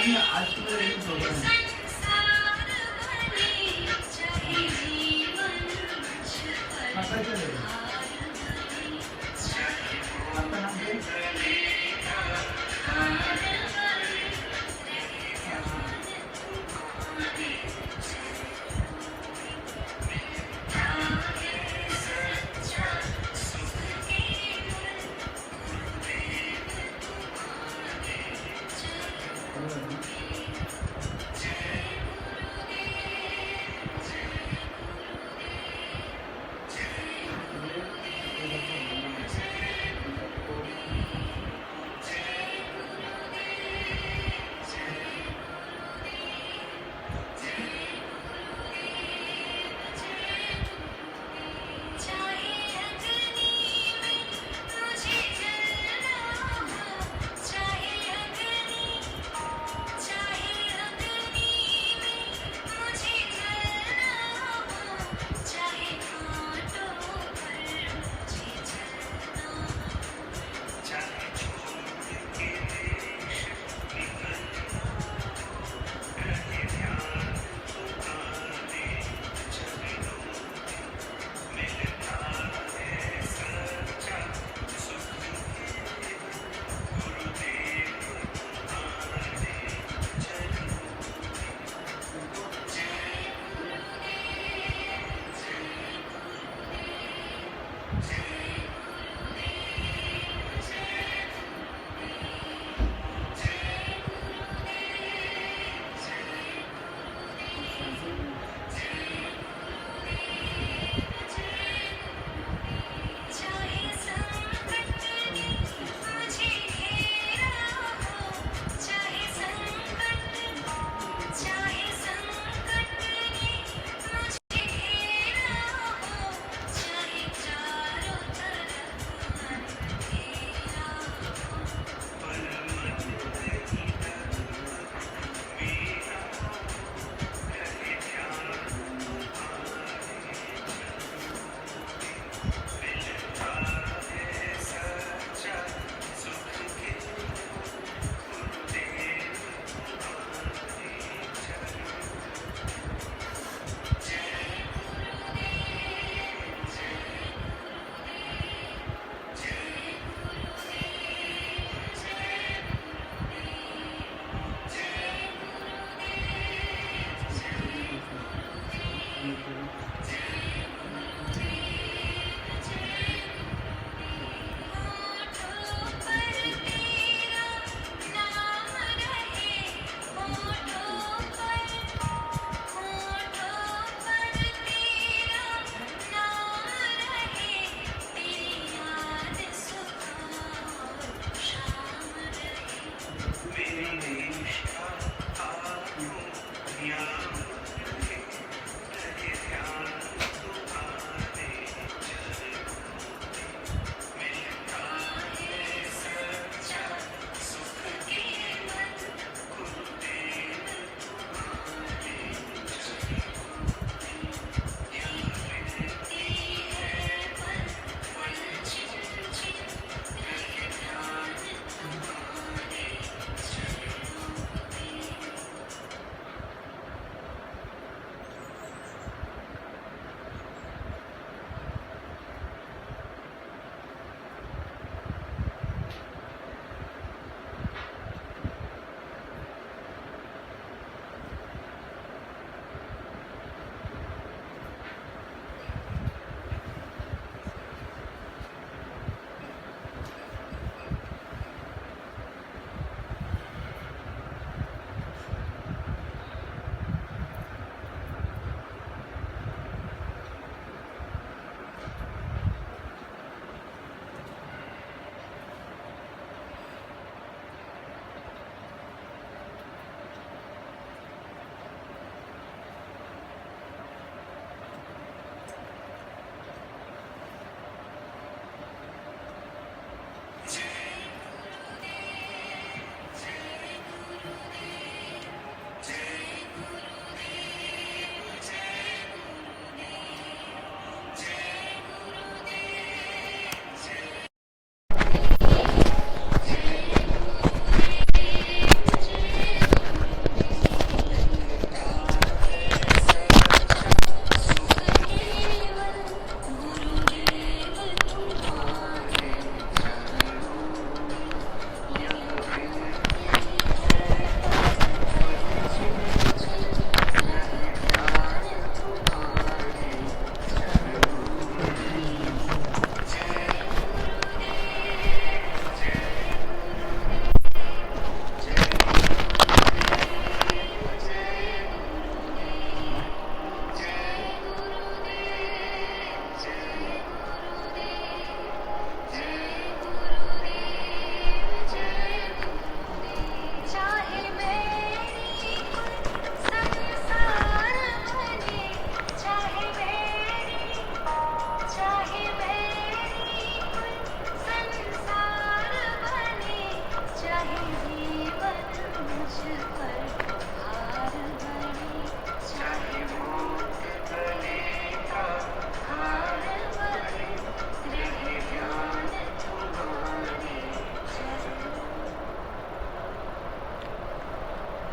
नहीं आज तो मेरा यही प्रोग्राम है। आपका क्या है? आपका नाम क्या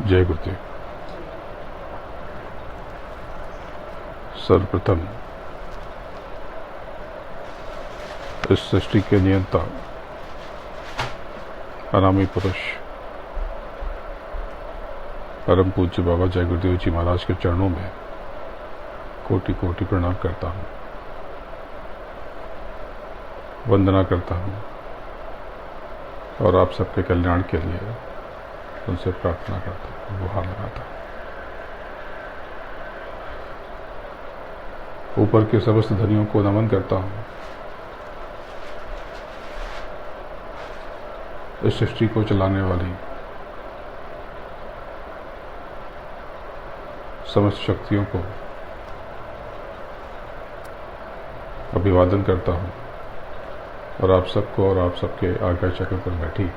जय गुरुदेव। सर्वप्रथम इस सृष्टि के नियंता अनामी पुरुष परम पूज्य बाबा जय गुरुदेव जी महाराज के चरणों में कोटि कोटि प्रणाम करता हूँ, वंदना करता हूँ और आप सबके कल्याण के लिए उनसे प्रार्थना करता हूँ, गुहार लगाता हूँ। ऊपर के समस्त धनियों को नमन करता हूँ। इस सृष्टि को चलाने वाली समस्त शक्तियों को अभिवादन करता हूँ और आप सबको और आप सबके आज्ञा चक्र पर बैठी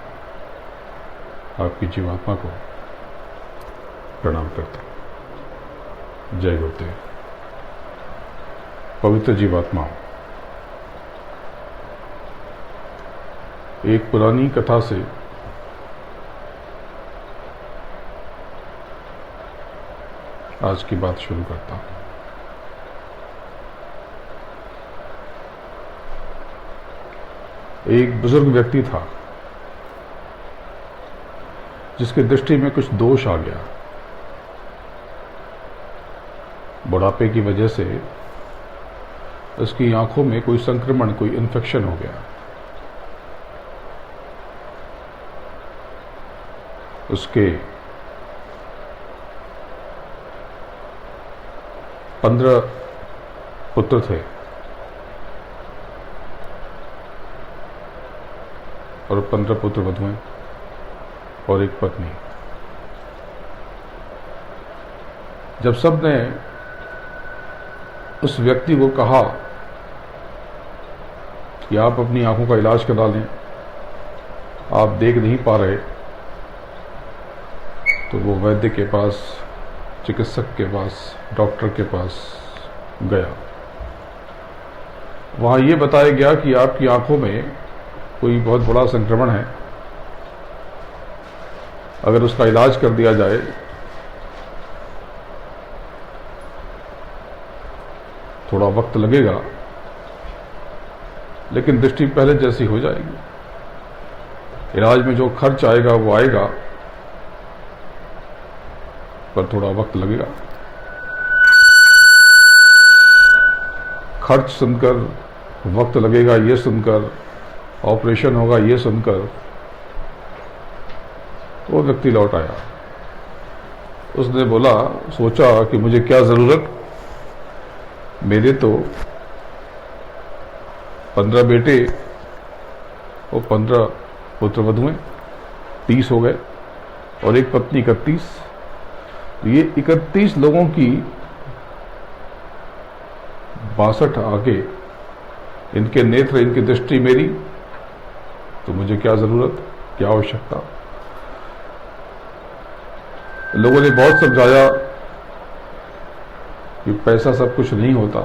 आपकी जीवात्मा को प्रणाम करता हूँ। जय गुरुदेव। पवित्र जीवात्मा, एक पुरानी कथा से आज की बात शुरू करता हूँ। एक बुजुर्ग व्यक्ति था जिसके दृष्टि में कुछ दोष आ गया। बुढ़ापे की वजह से उसकी आंखों में कोई संक्रमण, कोई इन्फेक्शन हो गया। उसके 15 पुत्र थे और 15 पुत्र वधुएं और एक पत्नी। जब सबने उस व्यक्ति को कहा कि आप अपनी आंखों का इलाज करा लें, आप देख नहीं पा रहे, तो वो वैद्य के पास, चिकित्सक के पास, डॉक्टर के पास गया। वहां ये बताया गया कि आपकी आंखों में कोई बहुत बड़ा संक्रमण है, अगर उसका इलाज कर दिया जाए थोड़ा वक्त लगेगा, लेकिन दृष्टि पहले जैसी हो जाएगी। इलाज में जो खर्च आएगा वो आएगा, पर थोड़ा वक्त लगेगा। खर्च सुनकर, वक्त लगेगा ये सुनकर, ऑपरेशन होगा ये सुनकर वो व्यक्ति लौट आया। उसने बोला, सोचा कि मुझे क्या जरूरत, मेरे तो 15 बेटे और 15 पुत्र वधुएं, 30 हो गए और एक पत्नी 31। तो ये 31 लोगों की 62 आगे इनके नेत्र, इनकी दृष्टि मेरी, तो मुझे क्या जरूरत, क्या आवश्यकता। लोगों ने बहुत समझाया कि पैसा सब कुछ नहीं होता,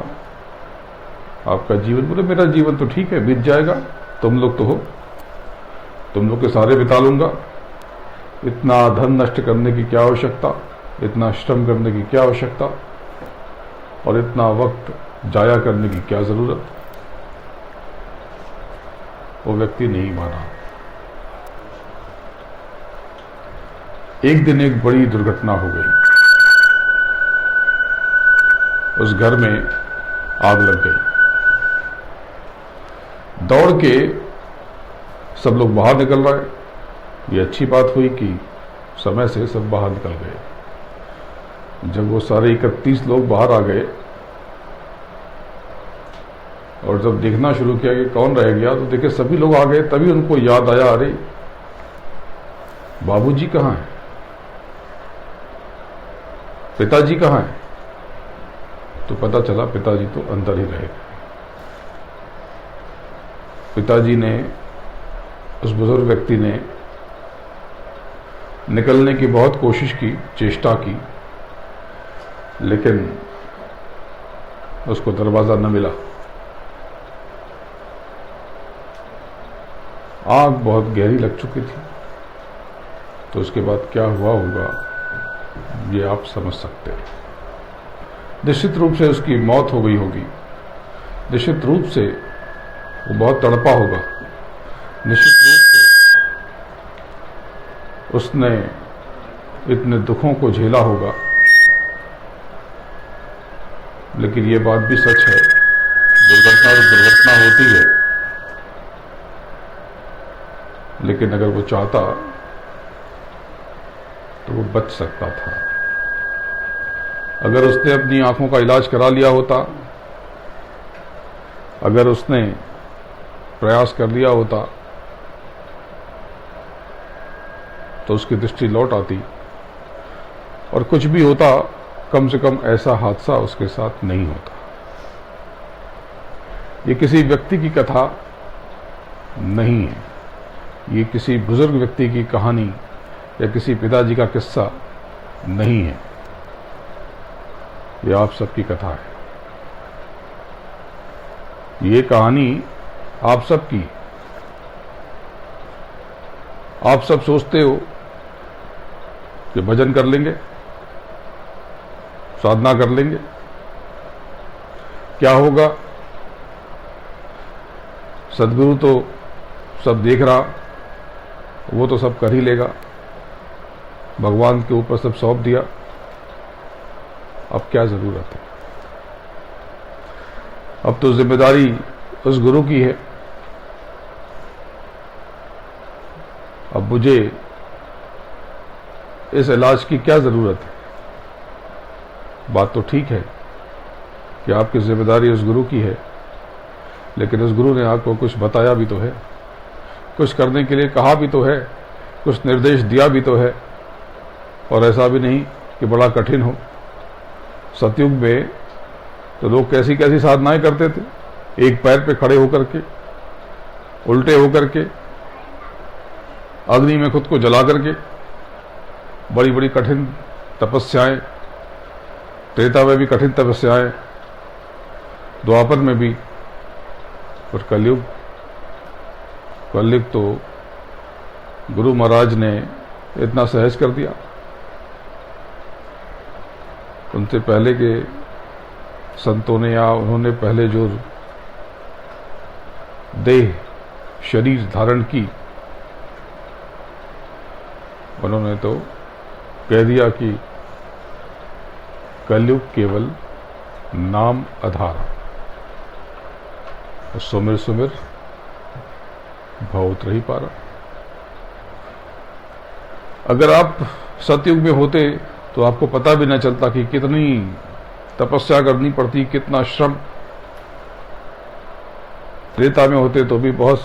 आपका जीवन, बोले मेरा जीवन तो ठीक है, बीत जाएगा, तुम लोग तो हो, तुम लोग के सारे बिता लूंगा, इतना धन नष्ट करने की क्या आवश्यकता, इतना श्रम करने की क्या आवश्यकता और इतना वक्त जाया करने की क्या जरूरत। वो व्यक्ति नहीं माना। एक दिन एक बड़ी दुर्घटना हो गई। उस घर में आग लग गई। दौड़ के सब लोग बाहर निकल रहे। ये अच्छी बात हुई कि समय से सब बाहर निकल गए। जब वो सारे 31 लोग बाहर आ गए और जब देखना शुरू किया कि कौन रह गया, तो देखे सभी लोग आ गए। तभी उनको याद आया, अरे बाबूजी कहाँ हैं, पिताजी कहाँ हैं। तो पता चला पिताजी तो अंदर ही रहे। पिताजी ने, उस बुजुर्ग व्यक्ति ने निकलने की बहुत कोशिश की, चेष्टा की, लेकिन उसको दरवाज़ा न मिला। आग बहुत गहरी लग चुकी थी। तो उसके बाद क्या हुआ होगा ये आप समझ सकते हैं। निश्चित रूप से उसकी मौत हो गई होगी, निश्चित रूप से वो बहुत तड़पा होगा, निश्चित रूप से उसने इतने दुखों को झेला होगा। लेकिन ये बात भी सच है, दुर्घटना तो दुर्घटना होती है, लेकिन अगर वो चाहता तो वो बच सकता था। अगर उसने अपनी आंखों का इलाज करा लिया होता, अगर उसने प्रयास कर लिया होता, तो उसकी दृष्टि लौट आती और कुछ भी होता, कम से कम ऐसा हादसा उसके साथ नहीं होता। ये किसी व्यक्ति की कथा नहीं है, ये किसी बुजुर्ग व्यक्ति की कहानी या किसी पिताजी का किस्सा नहीं है, ये आप सबकी कथा है। ये कहानी आप सबकी। आप सब सोचते हो कि भजन कर लेंगे, साधना कर लेंगे, क्या होगा, सदगुरु तो सब देख रहा, वो तो सब कर ही लेगा, भगवान के ऊपर सब सौंप दिया, अब क्या जरूरत है। अब तो जिम्मेदारी उस गुरु की है। अब मुझे इस इलाज की क्या जरूरत है। बात तो ठीक है कि आपकी जिम्मेदारी उस गुरु की है, लेकिन उस गुरु ने आपको कुछ बताया भी तो है, कुछ करने के लिए कहा भी तो है, कुछ निर्देश दिया भी तो है। और ऐसा भी नहीं कि बड़ा कठिन हो। सतयुग में तो लोग कैसी कैसी साधनाएं करते थे, एक पैर पे खड़े होकर के, उल्टे होकर के, अग्नि में खुद को जला करके, बड़ी बड़ी कठिन तपस्याएं, त्रेता में भी कठिन तपस्याएं, द्वापर में भी, और कलयुग तो गुरु महाराज ने इतना सहज कर दिया। उनसे पहले के संतों ने, या उन्होंने पहले जो देह शरीर धारण की, उन्होंने तो कह दिया कि कलयुग केवल नाम आधार, सुमिर सुमिर भव रही पारा। अगर आप सतयुग में होते तो आपको पता भी न चलता कि कितनी तपस्या करनी पड़ती, कितना श्रम। त्रेता में होते तो भी बहुत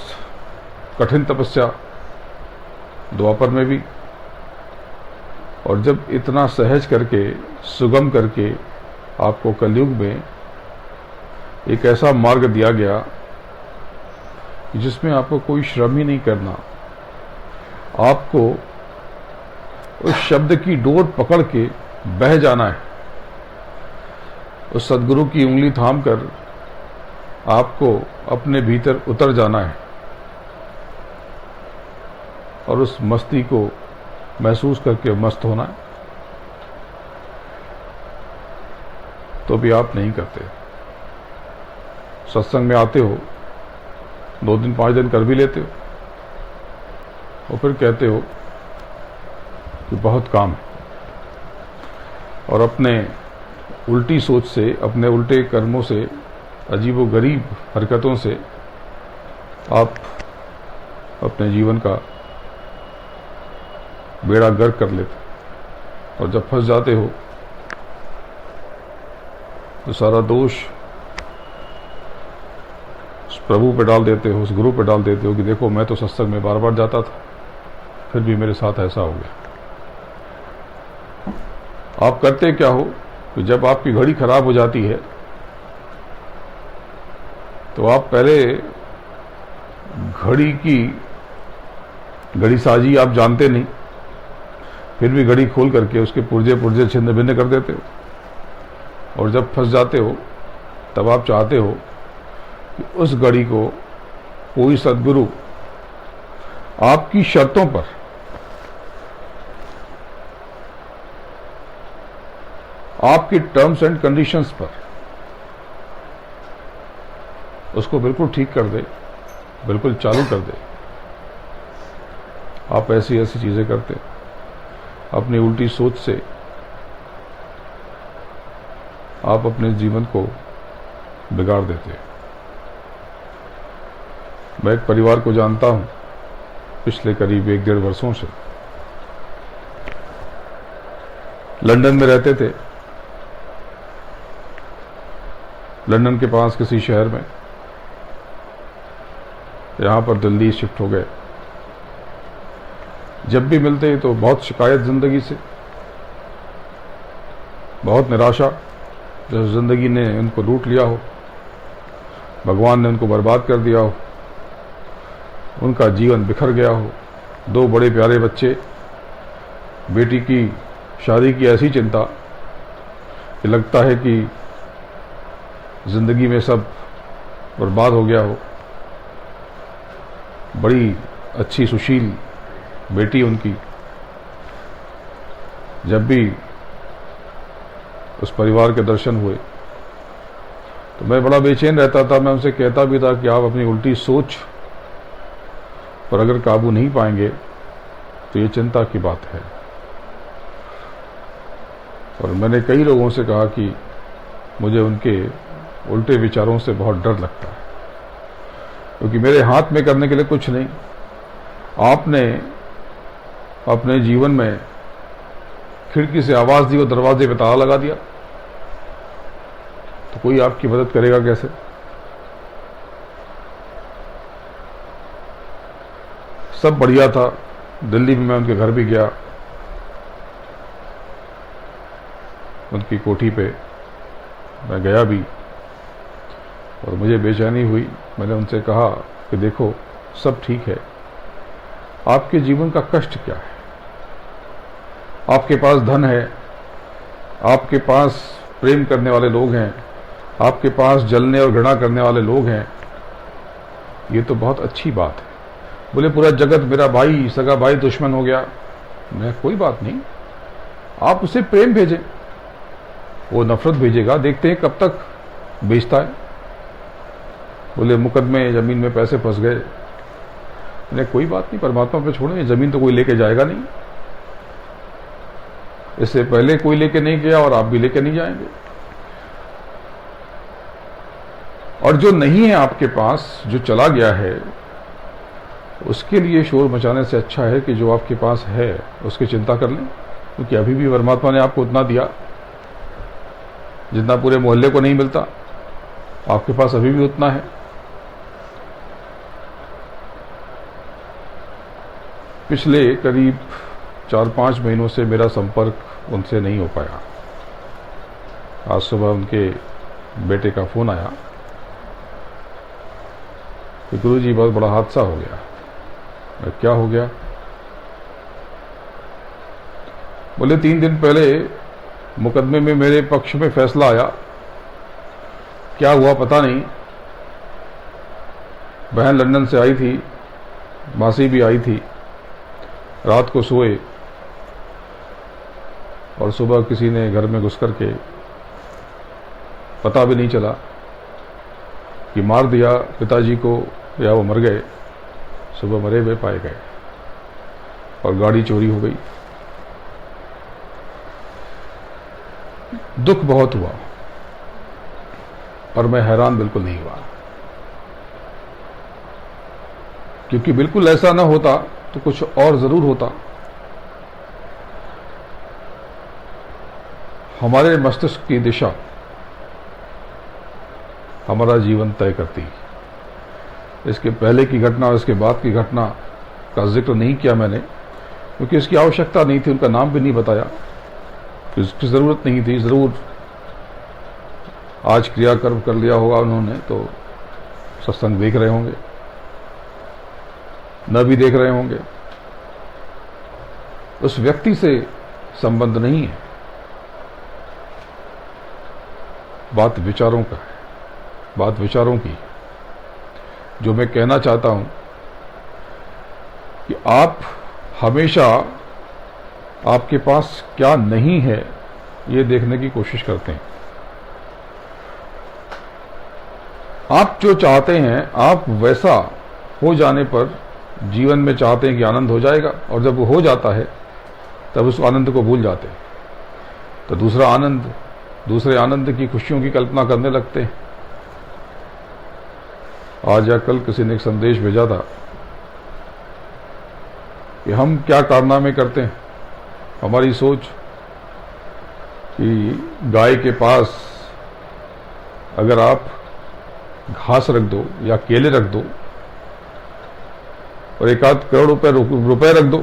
कठिन तपस्या, द्वापर में भी। और जब इतना सहज करके, सुगम करके आपको कलयुग में एक ऐसा मार्ग दिया गया जिसमें आपको कोई श्रम ही नहीं करना, आपको उस शब्द की डोर पकड़ के बह जाना है, उस सदगुरु की उंगली थामकर आपको अपने भीतर उतर जाना है और उस मस्ती को महसूस करके मस्त होना है, तो भी आप नहीं करते। सत्संग में आते हो, 2 दिन 5 दिन कर भी लेते हो, और फिर कहते हो कि बहुत काम है, और अपने उल्टी सोच से, अपने उल्टे कर्मों से, अजीबोगरीब हरकतों से आप अपने जीवन का बेड़ा गर्क कर लेते। और जब फंस जाते हो तो सारा दोष उस प्रभु पे डाल देते हो, उस गुरु पे डाल देते हो कि देखो मैं तो सत्संग में बार बार जाता था, फिर भी मेरे साथ ऐसा हो गया। आप करते क्या हो कि जब आपकी घड़ी खराब हो जाती है तो आप पहले घड़ी की घड़ीसाजी आप जानते नहीं, फिर भी घड़ी खोल करके उसके पुर्जे पुर्जे छिन्न भिन्न कर देते हो, और जब फंस जाते हो तब आप चाहते हो कि उस घड़ी को कोई सद्गुरु आपकी शर्तों पर, आपकी टर्म्स एंड कंडीशंस पर उसको बिल्कुल ठीक कर दे, बिल्कुल चालू कर दे। आप ऐसी ऐसी चीजें करते, अपनी उल्टी सोच से आप अपने जीवन को बिगाड़ देते। मैं एक परिवार को जानता हूं पिछले करीब 1-1.5 वर्षों से। लंदन में रहते थे, लंदन के पास किसी शहर में, यहां पर दिल्ली शिफ्ट हो गए। जब भी मिलते तो बहुत शिकायत जिंदगी से, बहुत निराशा, जैसे जिंदगी ने उनको लूट लिया हो, भगवान ने उनको बर्बाद कर दिया हो, उनका जीवन बिखर गया हो। 2 बड़े प्यारे बच्चे, बेटी की शादी की ऐसी चिंता कि लगता है कि जिंदगी में सब बर्बाद हो गया हो। बड़ी अच्छी सुशील बेटी उनकी। जब भी उस परिवार के दर्शन हुए तो मैं बड़ा बेचैन रहता था। मैं उनसे कहता भी था कि आप अपनी उल्टी सोच पर अगर काबू नहीं पाएंगे तो ये चिंता की बात है। और मैंने कई लोगों से कहा कि मुझे उनके उल्टे विचारों से बहुत डर लगता है, क्योंकि मेरे हाथ में करने के लिए कुछ नहीं। आपने अपने जीवन में खिड़की से आवाज दी और दरवाजे पे ताला लगा दिया, तो कोई आपकी मदद करेगा कैसे? सब बढ़िया था। दिल्ली में मैं उनके घर भी गया, उनकी कोठी पे मैं गया भी, और मुझे बेचैनी हुई। मैंने उनसे कहा कि देखो, सब ठीक है, आपके जीवन का कष्ट क्या है? आपके पास धन है, आपके पास प्रेम करने वाले लोग हैं, आपके पास जलने और घृणा करने वाले लोग हैं, ये तो बहुत अच्छी बात है। बोले पूरा जगत मेरा भाई, सगा भाई दुश्मन हो गया। मैं कोई बात नहीं, आप उसे प्रेम भेजें, वो नफरत भेजेगा, देखते हैं कब तक बेचता है। बोले मुकदमे, जमीन में पैसे फंस गए। मैंने कोई बात नहीं, परमात्मा पे छोड़े, जमीन तो कोई लेके जाएगा नहीं। इससे पहले कोई लेके नहीं गया और आप भी लेके नहीं जाएंगे। और जो नहीं है आपके पास, जो चला गया है, उसके लिए शोर मचाने से अच्छा है कि जो आपके पास है उसकी चिंता कर लें, क्योंकि अभी भी परमात्मा ने आपको उतना दिया जितना पूरे मोहल्ले को नहीं मिलता। आपके पास अभी भी उतना है। पिछले करीब 4-5 महीनों से मेरा संपर्क उनसे नहीं हो पाया। आज सुबह उनके बेटे का फोन आया कि गुरुजी बहुत बड़ा हादसा हो गया। क्या हो गया? बोले 3 दिन पहले मुकदमे में मेरे पक्ष में फैसला आया, क्या हुआ पता नहीं। बहन लंदन से आई थी, मासी भी आई थी। रात को सोए और सुबह किसी ने घर में घुस करके, पता भी नहीं चला कि मार दिया पिताजी को या वो मर गए। सुबह मरे हुए पाए गए और गाड़ी चोरी हो गई। दुख बहुत हुआ और मैं हैरान बिल्कुल नहीं हुआ, क्योंकि बिल्कुल ऐसा ना होता तो कुछ और जरूर होता। हमारे मस्तिष्क की दिशा हमारा जीवन तय करती है। इसके पहले की घटना और इसके बाद की घटना का जिक्र नहीं किया मैंने, क्योंकि इसकी आवश्यकता नहीं थी। उनका नाम भी नहीं बताया, इसकी जरूरत नहीं थी। जरूर आज क्रियाकर्म कर लिया होगा उन्होंने, तो सत्संग देख रहे होंगे, न भी देख रहे होंगे। उस व्यक्ति से संबंध नहीं है, बात विचारों का है, बात विचारों की। जो मैं कहना चाहता हूं कि आप हमेशा आपके पास क्या नहीं है ये देखने की कोशिश करते हैं। आप जो चाहते हैं आप वैसा हो जाने पर जीवन में चाहते हैं कि आनंद हो जाएगा, और जब वो हो जाता है तब उस आनंद को भूल जाते हैं, तो दूसरे आनंद की खुशियों की कल्पना करने लगते हैं। आज या कल किसी ने एक संदेश भेजा था कि हम क्या कारनामे करते हैं, हमारी सोच कि गाय के पास अगर आप घास रख दो या केले रख दो और 1-8 करोड़ रुपए रख दो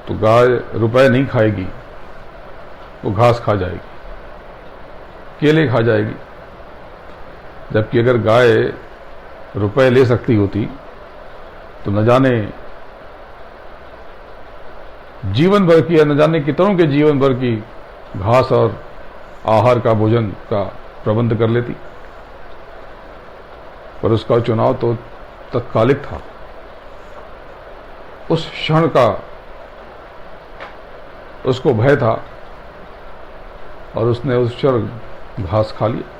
तो गाय रुपए नहीं खाएगी, वो घास खा जाएगी, केले खा जाएगी। जबकि अगर गाय रुपए ले सकती होती तो न जाने जीवन भर की या न जाने कितनों के जीवन भर की घास और आहार का, भोजन का प्रबंध कर लेती। पर उसका चुनाव तो तत्कालिक था, उस क्षण का उसको भय था और उसने उस क्षण घास खा लिया।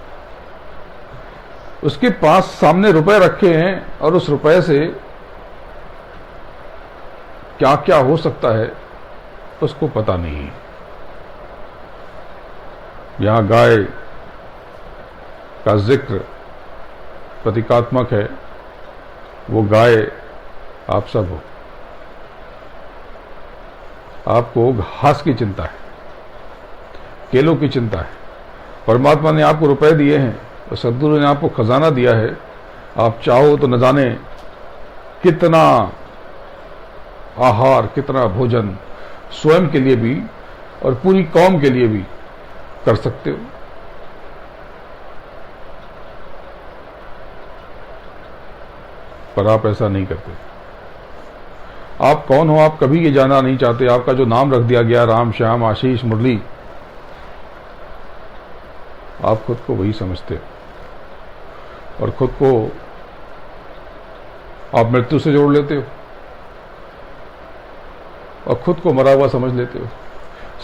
उसके पास सामने रुपए रखे हैं और उस रुपए से क्या क्या हो सकता है उसको पता नहीं है। यहां गाय का जिक्र प्रतीकात्मक है, वो गाय आप सब हो। आपको घास की चिंता है, केलों की चिंता है। परमात्मा ने आपको रुपए दिए हैं और सद्गुरु ने आपको खजाना दिया है। आप चाहो तो न जाने कितना आहार, कितना भोजन स्वयं के लिए भी और पूरी कौम के लिए भी कर सकते हो। पर आप ऐसा नहीं करते। आप कौन हो आप कभी ये जानना नहीं चाहते। आपका जो नाम रख दिया गया राम, श्याम, आशीष, मुरली, आप खुद को वही समझते हो और खुद को आप मृत्यु से जोड़ लेते हो और खुद को मरा हुआ समझ लेते हो।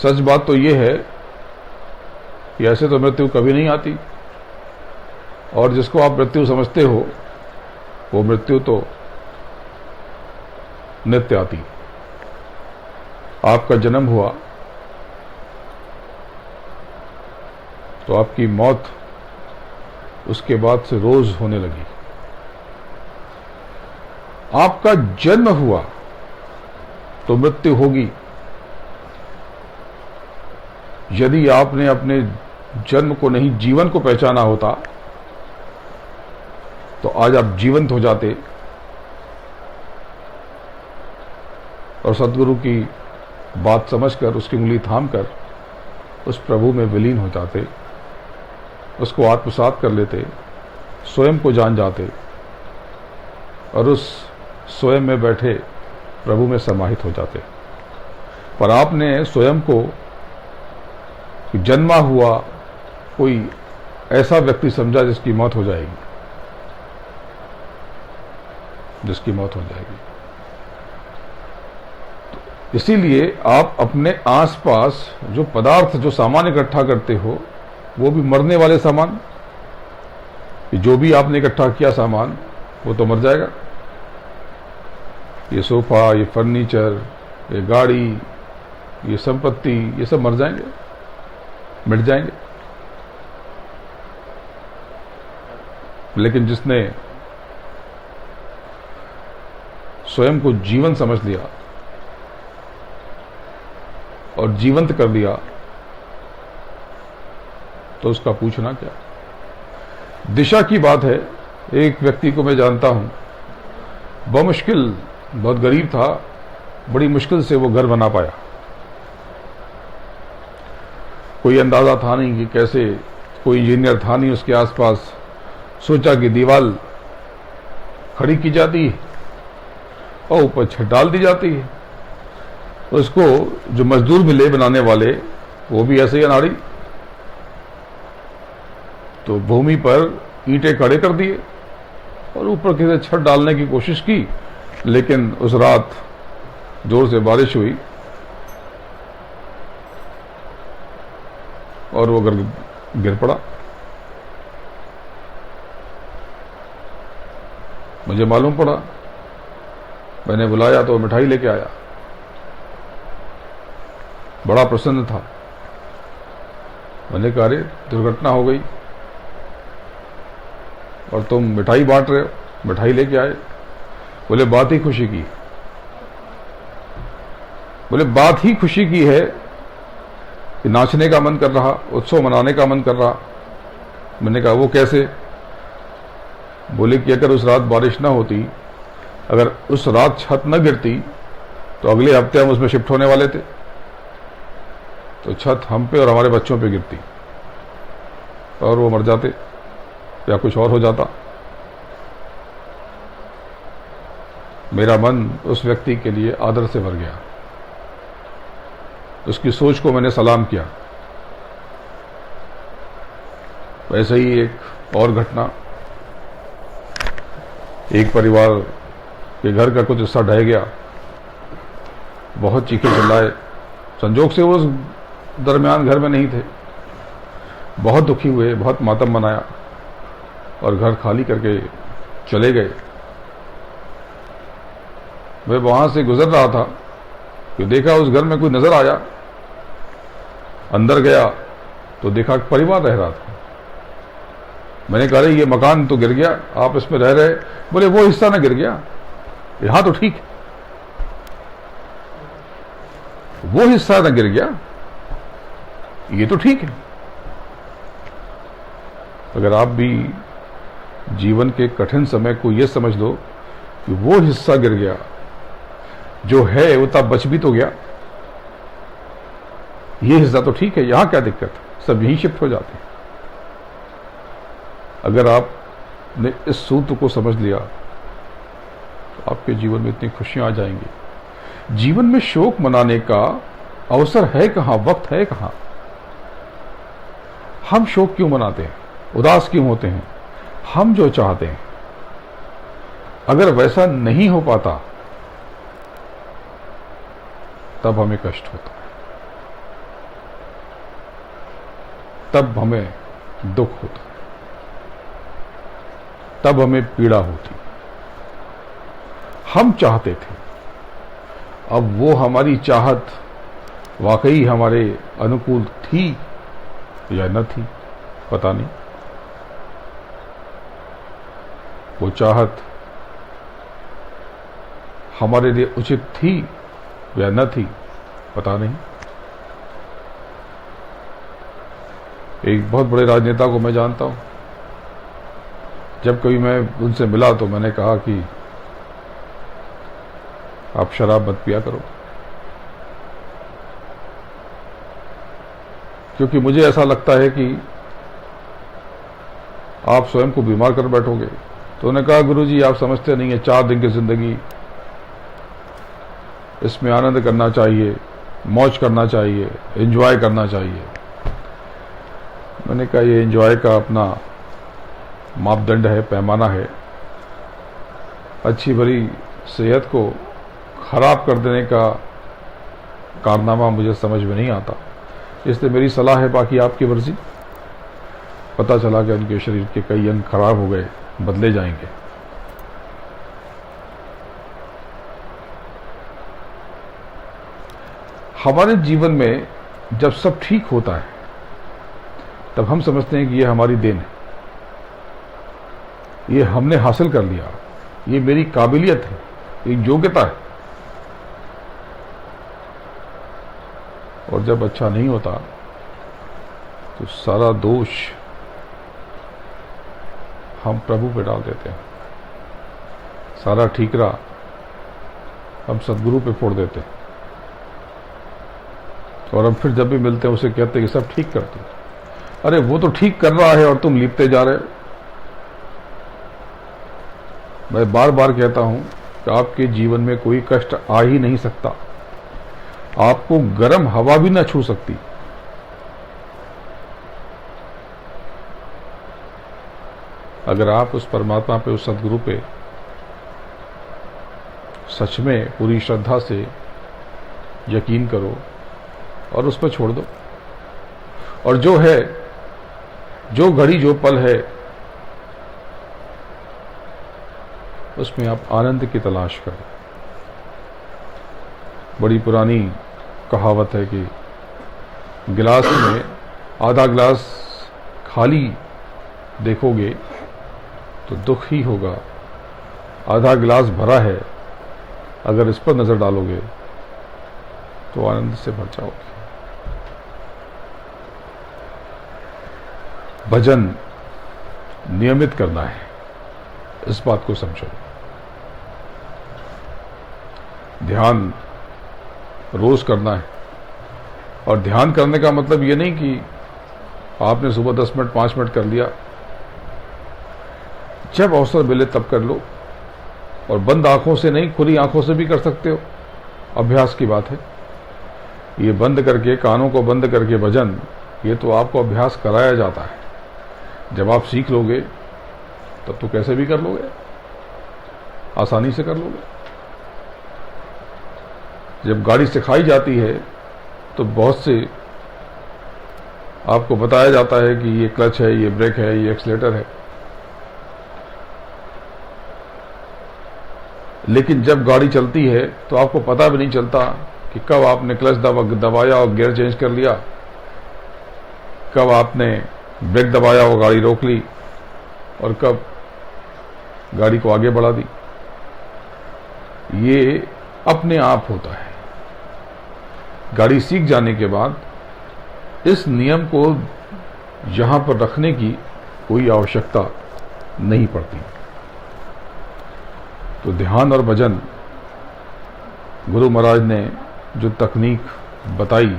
सच बात तो ये है कि ऐसे तो मृत्यु कभी नहीं आती, और जिसको आप मृत्यु समझते हो वो मृत्यु तो नित्य आती। आपका जन्म हुआ तो आपकी मौत उसके बाद से रोज होने लगी। आपका जन्म हुआ तो मृत्यु होगी। यदि आपने अपने जन्म को नहीं जीवन को पहचाना होता तो आज आप जीवंत हो जाते और सद्गुरु की बात समझकर उसकी उंगली थामकर उस प्रभु में विलीन हो जाते, उसको आत्मसात कर लेते, स्वयं को जान जाते और उस स्वयं में बैठे प्रभु में समाहित हो जाते। पर आपने स्वयं को जन्मा हुआ कोई ऐसा व्यक्ति समझा जिसकी मौत हो जाएगी, जिसकी मौत हो जाएगी। तो इसीलिए आप अपने आसपास जो पदार्थ, जो सामान इकट्ठा करते हो वो भी मरने वाले सामान, जो भी आपने इकट्ठा किया सामान वो तो मर जाएगा। ये सोफा, ये फर्नीचर, ये गाड़ी, ये संपत्ति, ये सब मर जाएंगे, मिट जाएंगे। लेकिन जिसने स्वयं को जीवन समझ लिया और जीवंत कर दिया तो उसका पूछना क्या। दिशा की बात है। एक व्यक्ति को मैं जानता हूं, बहुत गरीब था, बड़ी मुश्किल से वो घर बना पाया। कोई अंदाजा था नहीं कि कैसे, कोई इंजीनियर था नहीं उसके आसपास। सोचा कि दीवार खड़ी की जाती और ऊपर छत डाल दी जाती है। उसको जो मजदूर मिले बनाने वाले, वो भी ऐसे ही अनाड़ी, तो भूमि पर ईंटें खड़े कर दिए और ऊपर किसी छत डालने की कोशिश की, लेकिन उस रात जोर से बारिश हुई और वो गिर पड़ा। मुझे मालूम पड़ा, मैंने बुलाया तो मिठाई लेके आया, बड़ा प्रसन्न था। मैंने कहा अरे दुर्घटना हो गई और तुम मिठाई बांट रहे हो, मिठाई लेके आए। बोले बात ही खुशी की, बोले बात ही खुशी की है कि नाचने का मन कर रहा, उत्सव मनाने का मन कर रहा। मैंने कहा वो कैसे? बोले कि अगर उस रात बारिश ना होती, अगर उस रात छत न गिरती तो अगले हफ्ते हम उसमें शिफ्ट होने वाले थे, तो छत हम पे और हमारे बच्चों पे गिरती और वो मर जाते या कुछ और हो जाता। मेरा मन उस व्यक्ति के लिए आदर से भर गया, उसकी सोच को मैंने सलाम किया। वैसे ही एक और घटना, एक परिवार के घर का कुछ हिस्सा ढह गया, बहुत चीखे चिल्लाए। संजोग से वो उस दरमियान घर में नहीं थे, बहुत दुखी हुए, बहुत मातम मनाया और घर खाली करके चले गए। मैं वहां से गुजर रहा था कि देखा उस घर में कोई नजर आया, अंदर गया तो देखा परिवार रह रहा था। मैंने कहा ये मकान तो गिर गया, आप इसमें रह रहे? बोले वो हिस्सा ना गिर गया, यहां तो ठीक है। वो हिस्सा ना गिर गया, ये तो ठीक है। अगर आप भी जीवन के कठिन समय को ये समझ लो कि वो हिस्सा गिर गया, जो है वो तब बच भी तो गया, ये हिस्सा तो ठीक है, यहां क्या दिक्कत है, सब यहीं शिफ्ट हो जाते हैं। अगर आपने इस सूत्र को समझ लिया तो आपके जीवन में इतनी खुशियां आ जाएंगी। जीवन में शोक मनाने का अवसर है कहां, वक्त है कहां? हम शोक क्यों मनाते हैं, उदास क्यों होते हैं? हम जो चाहते हैं अगर वैसा नहीं हो पाता तब हमें कष्ट होता है, तब हमें दुख होता है, तब हमें पीड़ा होती। हम चाहते थे, अब वो हमारी चाहत वाकई हमारे अनुकूल थी या न थी, पता नहीं। वो चाहत हमारे लिए उचित थी या न थी, पता नहीं। एक बहुत बड़े राजनेता को मैं जानता हूं, जब कभी मैं उनसे मिला तो मैंने कहा कि आप शराब मत पिया करो, क्योंकि मुझे ऐसा लगता है कि आप स्वयं को बीमार कर बैठोगे। तो उन्होंने कहा गुरुजी आप समझते नहीं है, 4 दिन की जिंदगी, इसमें आनंद करना चाहिए, मौज करना चाहिए, एंजॉय करना चाहिए। मैंने कहा ये एंजॉय का अपना मापदंड है, पैमाना है। अच्छी भली सेहत को खराब कर देने का कारनामा मुझे समझ में नहीं आता, इसलिए मेरी सलाह है, बाकी आपकी मर्जी। पता चला कि उनके शरीर के कई अंग खराब हो गए, बदले जाएंगे। हमारे जीवन में जब सब ठीक होता है तब हम समझते हैं कि ये हमारी देन है, ये हमने हासिल कर लिया, ये मेरी काबिलियत है, एक योग्यता है। और जब अच्छा नहीं होता तो सारा दोष हम प्रभु पे डाल देते हैं, सारा ठीकरा हम सदगुरु पे फोड़ देते हैं, और हम फिर जब भी मिलते हैं उसे कहते हैं कि सब ठीक कर दो। अरे वो तो ठीक कर रहा है और तुम लिपते जा रहे हो। मैं बार बार कहता हूं कि आपके जीवन में कोई कष्ट आ ही नहीं सकता, आपको गर्म हवा भी न छू सकती। अगर आप उस परमात्मा पे, उस सदगुरु पे सच में पूरी श्रद्धा से यकीन करो और उस पर छोड़ दो, और जो है, जो घड़ी, जो पल है, उसमें आप आनंद की तलाश करो। बड़ी पुरानी कहावत है कि गिलास में आधा गिलास खाली देखोगे तो दुख ही होगा, आधा गिलास भरा है अगर इस पर नजर डालोगे तो आनंद से भर जाओगे। भजन नियमित करना है, इस बात को समझो। ध्यान रोज करना है, और ध्यान करने का मतलब ये नहीं कि आपने सुबह 10 मिनट 5 मिनट कर लिया, जब अवसर मिले तब कर लो, और बंद आंखों से नहीं, खुली आंखों से भी कर सकते हो, अभ्यास की बात है। ये बंद करके, कानों को बंद करके भजन, ये तो आपको अभ्यास कराया जाता है। जब आप सीख लोगे तब तो कैसे भी कर लोगे, आसानी से कर लोगे। जब गाड़ी सिखाई जाती है तो बहुत से आपको बताया जाता है कि ये क्लच है, ये ब्रेक है, ये एक्सीलेटर है, लेकिन जब गाड़ी चलती है तो आपको पता भी नहीं चलता कि कब आपने क्लच दबाया और गियर चेंज कर लिया, कब आपने ब्रेक दबाया और गाड़ी रोक ली, और कब गाड़ी को आगे बढ़ा दी। ये अपने आप होता है। गाड़ी सीख जाने के बाद इस नियम को यहां पर रखने की कोई आवश्यकता नहीं पड़ती। तो ध्यान और भजन, गुरु महाराज ने जो तकनीक बताई,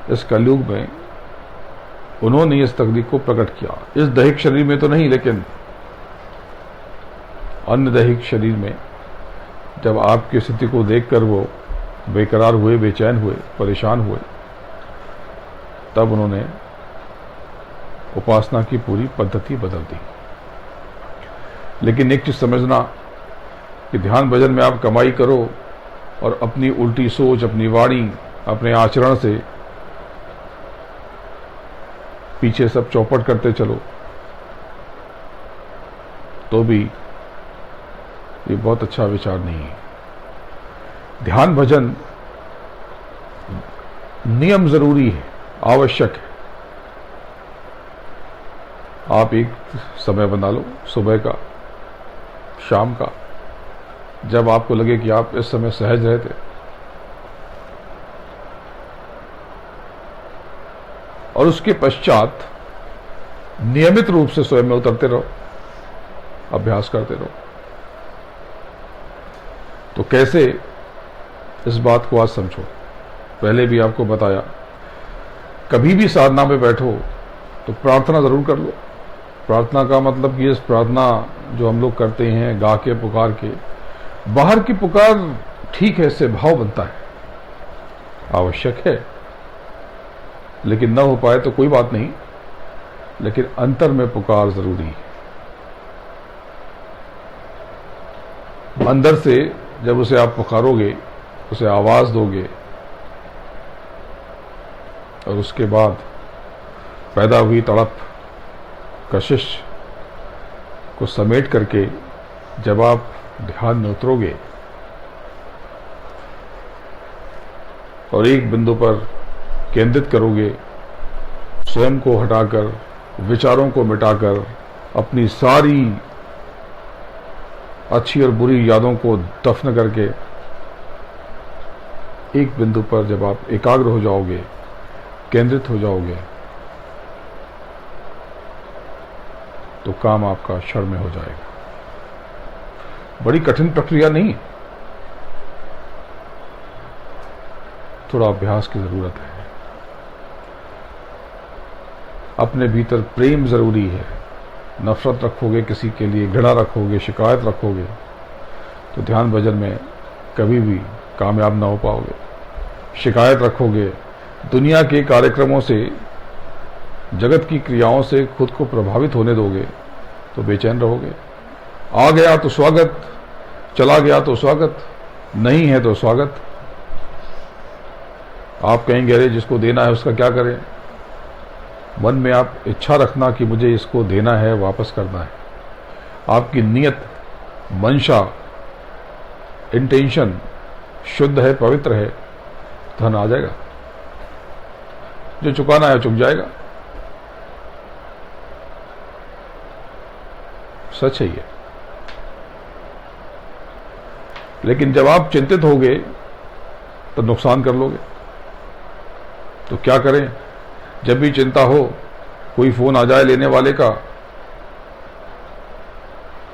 इस कलयुग में उन्होंने इस तकनीक को प्रकट किया। इस दैहिक शरीर में तो नहीं, लेकिन अन्य दैहिक शरीर में जब आपकी स्थिति को देखकर वो बेकरार हुए, बेचैन हुए, परेशान हुए, तब उन्होंने उपासना की पूरी पद्धति बदल दी। लेकिन एक चीज समझना कि ध्यान भजन में आप कमाई करो और अपनी उल्टी सोच, अपनी वाणी, अपने आचरण से पीछे सब चौपट करते चलो तो भी ये बहुत अच्छा विचार नहीं है। ध्यान भजन नियम जरूरी है, आवश्यक है। आप एक समय बना लो, सुबह का, शाम का, जब आपको लगे कि आप इस समय सहज रहते, और उसके पश्चात नियमित रूप से स्वयं में उतरते रहो, अभ्यास करते रहो। तो कैसे, इस बात को आज समझो। पहले भी आपको बताया, कभी भी साधना में बैठो तो प्रार्थना जरूर कर लो। प्रार्थना का मतलब कि इस प्रार्थना जो हम लोग करते हैं गा के, पुकार के, बाहर की पुकार ठीक है, इससे भाव बनता है, आवश्यक है, लेकिन न हो पाए तो कोई बात नहीं, लेकिन अंतर में पुकार जरूरी है। अंदर से जब उसे आप पुकारोगे, उसे आवाज दोगे, और उसके बाद पैदा हुई तड़प, कशिश को समेट करके जब आप ध्यान में उतरोगे और एक बिंदु पर केंद्रित करोगे, स्वयं को हटाकर, विचारों को मिटाकर, अपनी सारी अच्छी और बुरी यादों को दफन करके एक बिंदु पर जब आप एकाग्र हो जाओगे, केंद्रित हो जाओगे, तो काम आपका क्षण में हो जाएगा। बड़ी कठिन प्रक्रिया नहीं, थोड़ा अभ्यास की जरूरत है। अपने भीतर प्रेम जरूरी है, नफरत रखोगे, किसी के लिए घृणा रखोगे, शिकायत रखोगे, तो ध्यान भजन में कभी भी कामयाब ना हो पाओगे। शिकायत रखोगे, दुनिया के कार्यक्रमों से, जगत की क्रियाओं से खुद को प्रभावित होने दोगे तो बेचैन रहोगे। आ गया तो स्वागत, चला गया तो स्वागत, नहीं है तो स्वागत। आप कहेंगे अरे जिसको देना है उसका क्या करें। मन में आप इच्छा रखना कि मुझे इसको देना है, वापस करना है। आपकी नियत, मंशा, इंटेंशन शुद्ध है, पवित्र है, धन आ जाएगा। जो चुकाना है चुक जाएगा। सच है ये। लेकिन जब आप चिंतित होगे तो नुकसान कर लोगे। तो क्या करें? जब भी चिंता हो, कोई फोन आ जाए लेने वाले का,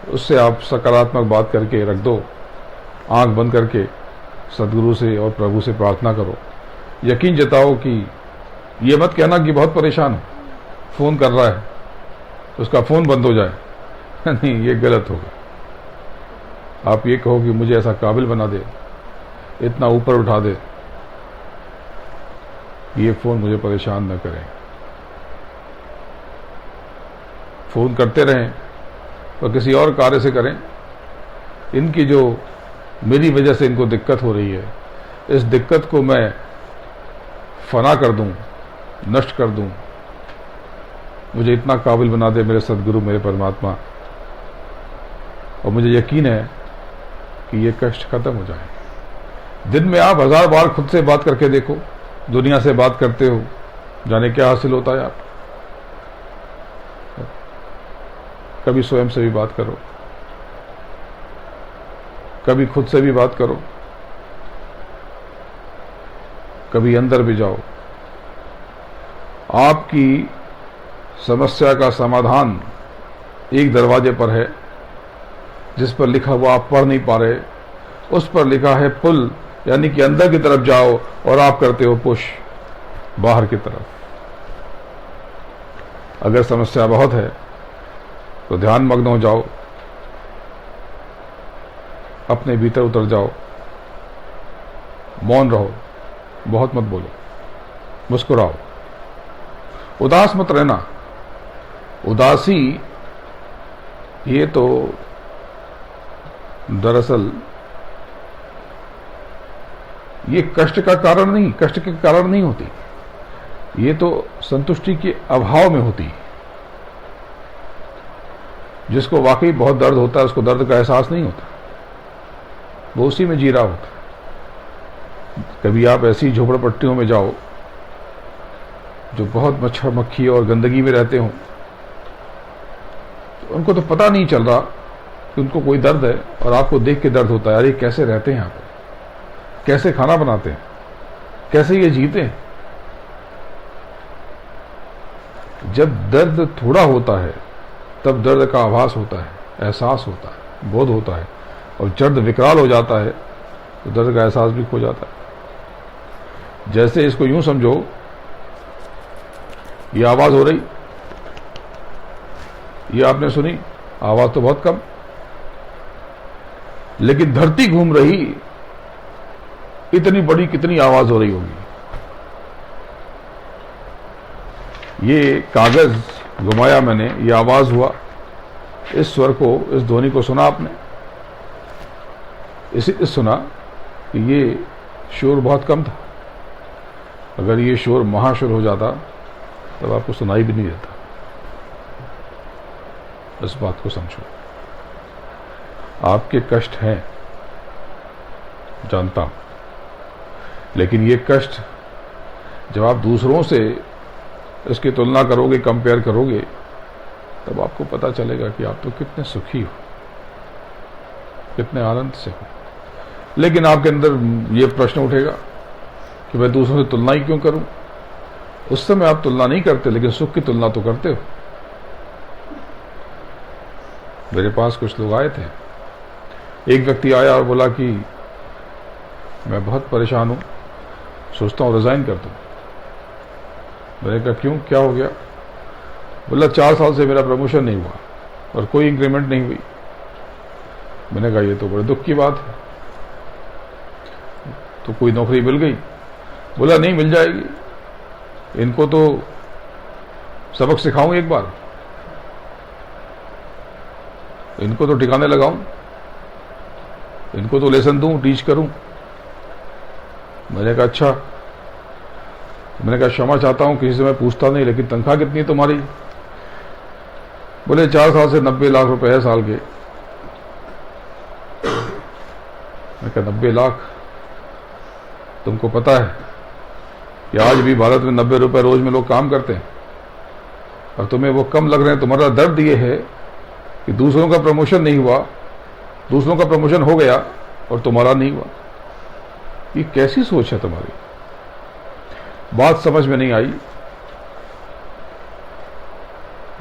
उससे आप सकारात्मक बात करके रख दो। आंख बंद करके सदगुरु से और प्रभु से प्रार्थना करो। यकीन जताओ कि ये मत कहना कि बहुत परेशान हूं, फोन कर रहा है, उसका फोन बंद हो जाए। नहीं, ये गलत होगा। आप ये कहो कि मुझे ऐसा काबिल बना दे, इतना ऊपर उठा दे, ये फोन मुझे परेशान न करें। फोन करते रहें तो किसी और कार्य से करें। इनकी जो मेरी वजह से इनको दिक्कत हो रही है, इस दिक्कत को मैं फना कर दूं, नष्ट कर दूं। मुझे इतना काबिल बना दे मेरे सदगुरु, मेरे परमात्मा, और मुझे यकीन है कि ये कष्ट खत्म हो जाए। दिन में आप 1000 बार खुद से बात करके देखो। दुनिया से बात करते हो, जाने क्या हासिल होता है। आप कभी स्वयं से भी बात करो, कभी खुद से भी बात करो, कभी अंदर भी जाओ। आपकी समस्या का समाधान एक दरवाजे पर है, जिस पर लिखा हुआ आप पढ़ नहीं पा रहे। उस पर लिखा है पुल, यानी कि अंदर की तरफ जाओ, और आप करते हो पुश बाहर की तरफ। अगर समस्या बहुत है तो ध्यान मग्न हो जाओ, अपने भीतर उतर जाओ, मौन रहो, बहुत मत बोलो, मुस्कुराओ, उदास मत रहना। उदासी ये तो दरअसल ये कष्ट का कारण नहीं, कष्ट के कारण नहीं होती, ये तो संतुष्टि के अभाव में होती। जिसको वाकई बहुत दर्द होता है उसको दर्द का एहसास नहीं होता, वो उसी में जी रहा होता। कभी आप ऐसी झोपड़पट्टियों में जाओ जो बहुत मच्छर मक्खी और गंदगी में रहते हो, तो उनको तो पता नहीं चल रहा कि उनको कोई दर्द है, और आपको देख के दर्द होता है। अरे कैसे रहते हैं यहाँ पर, कैसे खाना बनाते हैं, कैसे ये जीते हैं। जब दर्द थोड़ा होता है तब दर्द का आभास होता है, एहसास होता है, बोध होता है, और दर्द विकराल हो जाता है तो दर्द का एहसास भी खो जाता है। जैसे इसको यूं समझो, ये आवाज हो रही, ये आपने सुनी, आवाज तो बहुत कम, लेकिन धरती घूम रही, इतनी बड़ी कितनी आवाज हो रही होगी। ये कागज घुमाया मैंने, ये आवाज हुआ, इस स्वर को, इस ध्वनि को सुना आपने, इस सुना कि ये शोर बहुत कम था। अगर ये शोर महाशोर हो जाता तब आपको सुनाई भी नहीं देता। इस बात को समझो। आपके कष्ट हैं, जानता हूं, लेकिन ये कष्ट जब आप दूसरों से इसकी तुलना करोगे, कंपेयर करोगे, तब आपको पता चलेगा कि आप तो कितने सुखी हो, कितने आनंद से हो। लेकिन आपके अंदर ये प्रश्न उठेगा कि मैं दूसरों से तुलना ही क्यों करूं। उस समय आप तुलना नहीं करते, लेकिन सुख की तुलना तो करते हो। मेरे पास कुछ लोग आए थे, एक व्यक्ति आया और बोला कि मैं बहुत परेशान हूं, सोचता हूं रिजाइन कर दूं। मैंने कहा क्यों, क्या हो गया? बोला 4 साल से मेरा प्रमोशन नहीं हुआ। और कोई इंक्रीमेंट नहीं हुई। मैंने कहा ये तो बड़े दुख की बात है, तो कोई नौकरी मिल गई? बोला नहीं मिल जाएगी, इनको तो सबक सिखाऊं एक बार, इनको तो ठिकाने लगाऊं, इनको तो लेसन दूं, टीच करूं। मैंने कहा अच्छा। मैंने कहा क्षमा चाहता हूं, किसी से मैं पूछता नहीं, लेकिन तनख्वाह कितनी है तुम्हारी? बोले 4 साल से 90 लाख रुपए है साल के। मैं कहा 90 लाख? तुमको पता है कि आज भी भारत में 90 रुपए रोज में लोग काम करते हैं, और तुम्हें वो कम लग रहे हैं। तुम्हारा दर्द ये है कि दूसरों का प्रमोशन नहीं हुआ, दूसरों का प्रमोशन हो गया और तुम्हारा नहीं हुआ। ये कैसी सोच है तुम्हारी? बात समझ में नहीं आई।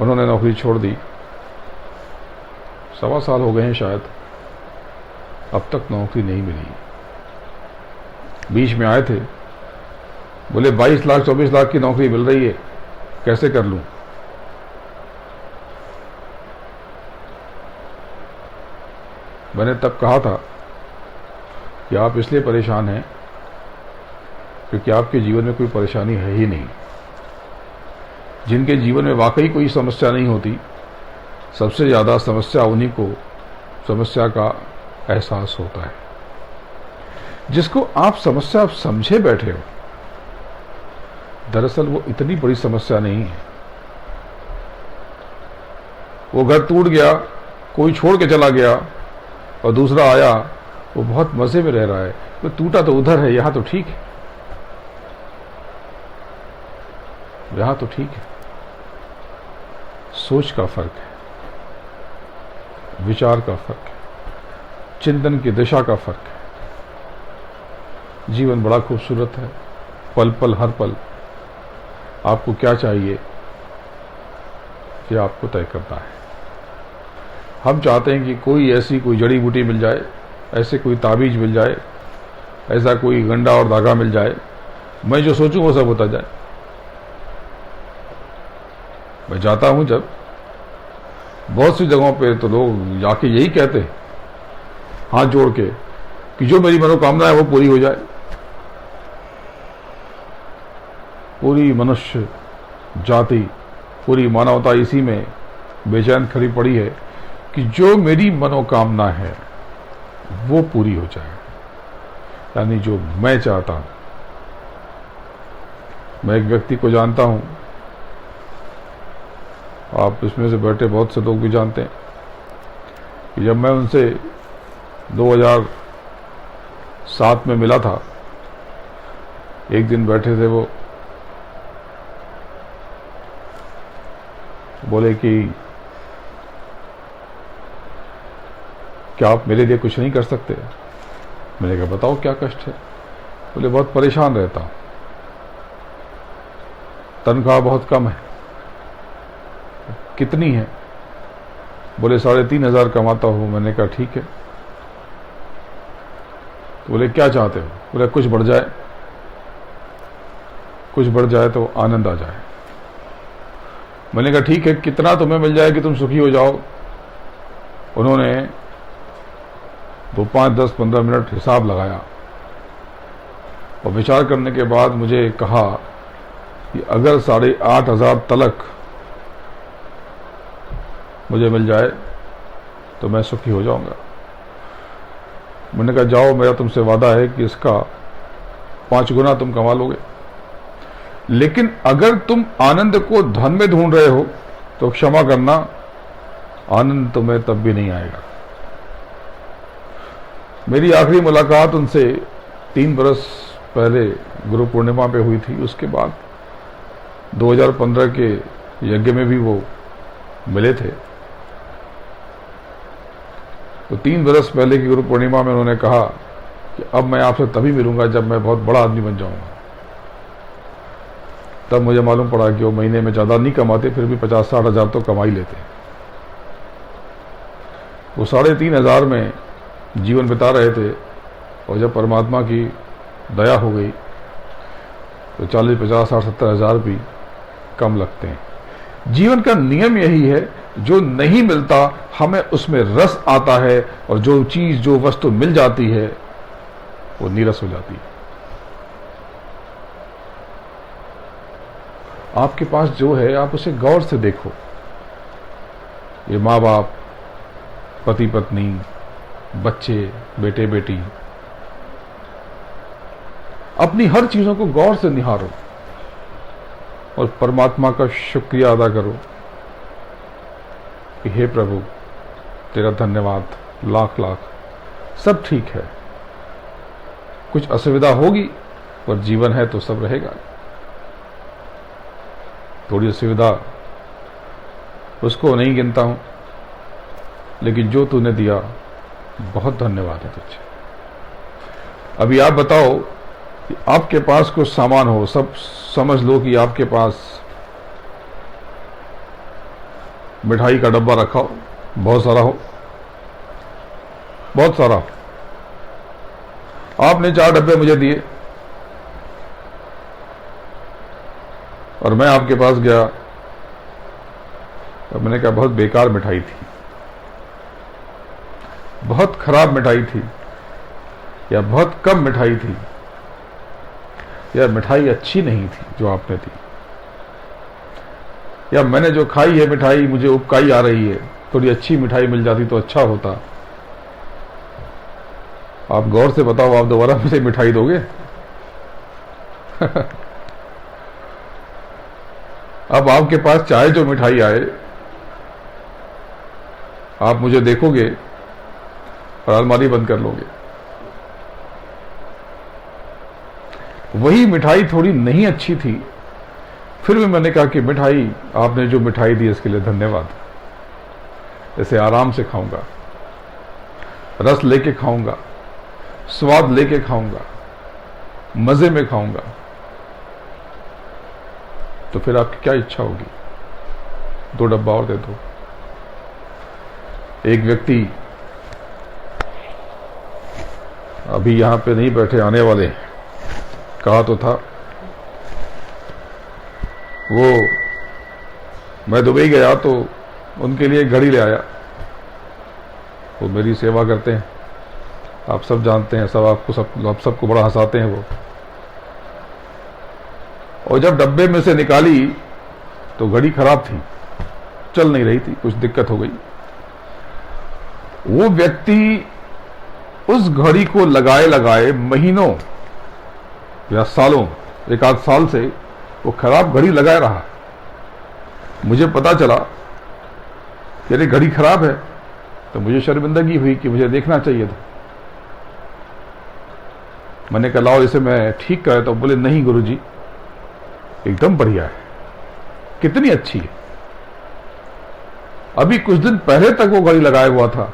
उन्होंने नौकरी छोड़ दी, 1.25 साल हो गए हैं शायद, अब तक नौकरी नहीं मिली। बीच में आए थे, बोले 22 लाख 24 लाख की नौकरी मिल रही है, कैसे कर लूं? मैंने तब कहा था कि आप इसलिए परेशान हैं क्योंकि आपके जीवन में कोई परेशानी है ही नहीं। जिनके जीवन में वाकई कोई समस्या नहीं होती, सबसे ज्यादा समस्या उन्हीं को समस्या का एहसास होता है। जिसको आप समस्या समझे बैठे हो, दरअसल वो इतनी बड़ी समस्या नहीं है। वो घर टूट गया, कोई छोड़ के चला गया और दूसरा आया, वो बहुत मजे में रह रहा है। तो टूटा तो उधर है, यहां तो ठीक है, यहां तो ठीक है। सोच का फर्क है, विचार का फर्क है, चिंतन की दिशा का फर्क है। जीवन बड़ा खूबसूरत है, पल पल हर पल आपको क्या चाहिए ये आपको तय करता है। हम चाहते हैं कि कोई ऐसी कोई जड़ी बूटी मिल जाए, ऐसे कोई ताबीज मिल जाए, ऐसा कोई गंडा और धागा मिल जाए, मैं जो सोचूं वो सब होता जाए। मैं जाता हूं जब बहुत सी जगहों पे, तो लोग जाके यही कहते हैं हाथ जोड़ के कि जो मेरी मनोकामना है वो पूरी हो जाए। पूरी मनुष्य जाति, पूरी मानवता इसी में बेचैन खड़ी पड़ी है कि जो मेरी मनोकामना है वो पूरी हो जाए, यानी जो मैं चाहता हूं। मैं एक व्यक्ति को जानता हूं, आप इसमें से बैठे बहुत से लोग भी जानते हैं कि जब मैं उनसे 2007 में मिला था, एक दिन बैठे थे, वो बोले कि क्या आप मेरे लिए कुछ नहीं कर सकते? मैंने कहा बताओ क्या कष्ट है? बोले बहुत परेशान रहता हूं, तनख्वाह बहुत कम है। कितनी है? बोले 3,500 कमाता हूं। मैंने कहा ठीक है। तो बोले क्या चाहते हो? बोले कुछ बढ़ जाए, कुछ बढ़ जाए तो आनंद आ जाए। मैंने कहा ठीक है, कितना तुम्हें मिल जाए कि तुम सुखी हो जाओ? उन्होंने तो 5, 10, 15 मिनट हिसाब लगाया और विचार करने के बाद मुझे कहा कि अगर 8,500 तलक मुझे मिल जाए तो मैं सुखी हो जाऊंगा। मैंने कहा जाओ, मेरा तुमसे वादा है कि इसका 5 गुना तुम कमा लोगे, लेकिन अगर तुम आनंद को धन में ढूंढ रहे हो तो क्षमा करना, आनंद तुम्हें तब भी नहीं आएगा। मेरी आखिरी मुलाकात उनसे 3 बरस पहले गुरु पूर्णिमा पे हुई थी। उसके बाद 2015 के यज्ञ में भी वो मिले थे। तो 3 बरस पहले की गुरु पूर्णिमा में उन्होंने कहा कि अब मैं आपसे तभी मिलूंगा जब मैं बहुत बड़ा आदमी बन जाऊंगा। तब मुझे मालूम पड़ा कि वो महीने में ज्यादा नहीं कमाते, फिर भी 50-60 हजार तो कमा ही लेते। वो 3,500 में जीवन बिता रहे थे, और जब परमात्मा की दया हो गई तो 40, 50, 60, 70 हजार भी कम लगते हैं। जीवन का नियम यही है, जो नहीं मिलता हमें उसमें रस आता है, और जो चीज जो वस्तु मिल जाती है वो नीरस हो जाती है। आपके पास जो है आप उसे गौर से देखो। ये माँ बाप, पति पत्नी, बच्चे, बेटे बेटी, अपनी हर चीजों को गौर से निहारो और परमात्मा का शुक्रिया अदा करो कि हे प्रभु तेरा धन्यवाद, लाख लाख, सब ठीक है। कुछ असुविधा होगी पर जीवन है तो सब रहेगा। थोड़ी असुविधा उसको नहीं गिनता हूं, लेकिन जो तूने दिया बहुत धन्यवाद है तुझे। अभी आप बताओ कि आपके पास कुछ सामान हो, सब समझ लो कि आपके पास मिठाई का डब्बा रखा हो, बहुत सारा हो, बहुत सारा। आपने 4 डब्बे मुझे दिए और मैं आपके पास गया और मैंने कहा बहुत बेकार मिठाई थी, बहुत खराब मिठाई थी, या बहुत कम मिठाई थी, या मिठाई अच्छी नहीं थी जो आपने दी, या मैंने जो खाई है मिठाई मुझे उपकाई आ रही है, थोड़ी अच्छी मिठाई मिल जाती तो अच्छा होता। आप गौर से बताओ, आप दोबारा मुझे मिठाई दोगे? अब आपके पास चाहे जो मिठाई आए, आप मुझे देखोगे और अलमारी बंद कर लोगे। वही मिठाई थोड़ी नहीं अच्छी थी, फिर भी मैंने कहा कि मिठाई, आपने जो मिठाई दी इसके लिए धन्यवाद। इसे आराम से खाऊंगा, रस लेके खाऊंगा, स्वाद लेके खाऊंगा, मजे में खाऊंगा। तो फिर आपकी क्या इच्छा होगी? 2 डब्बा और दे दो। एक व्यक्ति अभी यहां पे नहीं बैठे, आने वाले, कहा तो था, वो मैं दुबई गया तो उनके लिए घड़ी ले आया। वो मेरी सेवा करते हैं, आप सब जानते हैं, सब आपको आप सबको बड़ा हंसाते हैं वो। और जब डब्बे में से निकाली तो घड़ी खराब थी, चल नहीं रही थी, कुछ दिक्कत हो गई। वो व्यक्ति उस घड़ी को लगाए लगाए महीनों या सालों, 1 आध साल से वो खराब घड़ी लगाए रहा। मुझे पता चला कि अरे घड़ी खराब है, तो मुझे शर्मिंदगी हुई कि मुझे देखना चाहिए था। मैंने कहा लाओ इसे मैं ठीक कर। तो बोले नहीं गुरुजी, एकदम बढ़िया है, कितनी अच्छी है, अभी कुछ दिन पहले तक वो घड़ी लगाया हुआ था।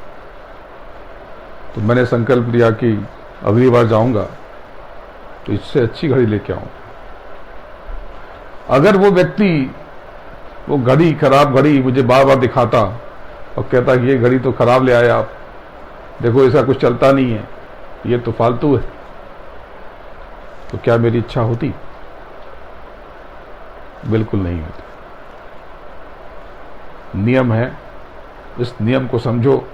तो मैंने संकल्प लिया कि अगली बार जाऊंगा तो इससे अच्छी घड़ी लेके आऊं। अगर वो व्यक्ति वो घड़ी, खराब घड़ी मुझे बार बार दिखाता और कहता कि ये घड़ी तो खराब ले आए आप, देखो ऐसा कुछ चलता नहीं है, ये तो फालतू है, तो क्या मेरी इच्छा होती? बिल्कुल नहीं होती। नियम है, इस नियम को समझो।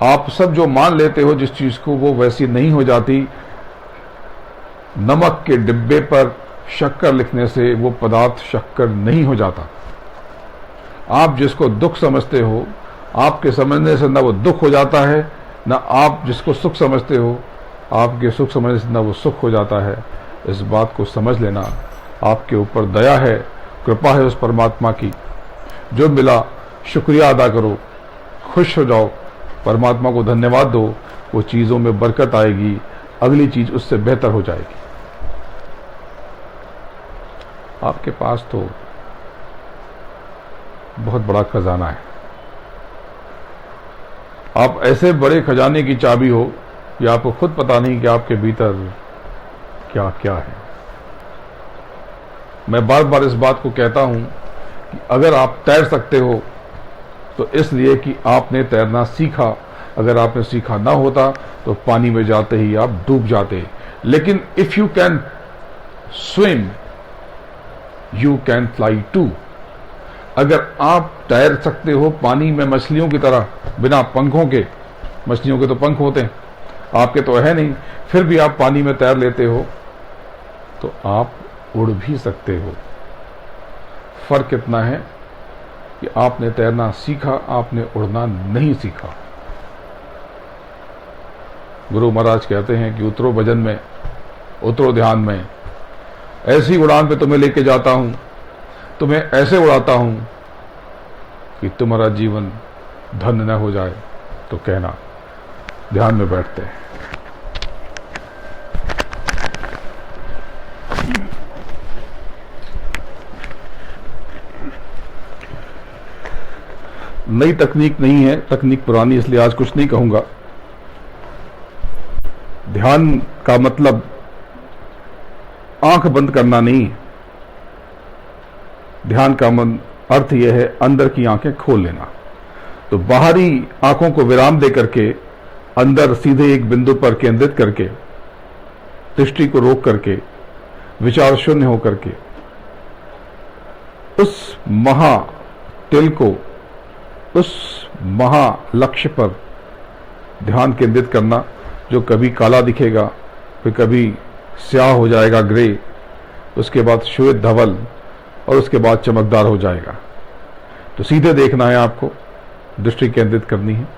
आप सब जो मान लेते हो जिस चीज को, वो वैसी नहीं हो जाती। नमक के डिब्बे पर शक्कर लिखने से वो पदार्थ शक्कर नहीं हो जाता। आप जिसको दुख समझते हो, आपके समझने से ना वो दुख हो जाता है, ना आप जिसको सुख समझते हो, आपके सुख समझने से ना वो सुख हो जाता है। इस बात को समझ लेना। आपके ऊपर दया है, कृपा है उस परमात्मा की। जो मिला शुक्रिया अदा करो, खुश हो जाओ, परमात्मा को धन्यवाद दो, वो चीजों में बरकत आएगी, अगली चीज उससे बेहतर हो जाएगी। आपके पास तो बहुत बड़ा खजाना है। आप ऐसे बड़े खजाने की चाबी हो कि आपको खुद पता नहीं कि आपके भीतर क्या क्या है। मैं बार बार इस बात को कहता हूं कि अगर आप तैर सकते हो तो इसलिए कि आपने तैरना सीखा। अगर आपने सीखा ना होता तो पानी में जाते ही आप डूब जाते। लेकिन if you can swim, you can fly too. अगर आप तैर सकते हो पानी में मछलियों की तरह बिना पंखों के, मछलियों के तो पंख होते हैं, आपके तो है नहीं, फिर भी आप पानी में तैर लेते हो, तो आप उड़ भी सकते हो। फर्क इतना है कि आपने तैरना सीखा, आपने उड़ना नहीं सीखा। गुरु महाराज कहते हैं कि उतरो भजन में, उतरो ध्यान में, ऐसी उड़ान पे तुम्हें लेके जाता हूं, तुम्हें ऐसे उड़ाता हूं कि तुम्हारा जीवन धन्य न हो जाए तो कहना। ध्यान में बैठते हैं। नई तकनीक नहीं है, तकनीक पुरानी, इसलिए आज कुछ नहीं कहूंगा। ध्यान का मतलब आंख बंद करना नहीं है। ध्यान का अर्थ यह है अंदर की आंखें खोल लेना। तो बाहरी आंखों को विराम दे करके अंदर सीधे एक बिंदु पर केंद्रित करके, दृष्टि को रोक करके, विचार शून्य होकर के उस महा तिल को, उस महा लक्ष्य पर ध्यान केंद्रित करना, जो कभी काला दिखेगा, फिर कभी स्याह हो जाएगा, ग्रे, उसके बाद श्वेत धवल, और उसके बाद चमकदार हो जाएगा। तो सीधे देखना है आपको, दृष्टि केंद्रित करनी है।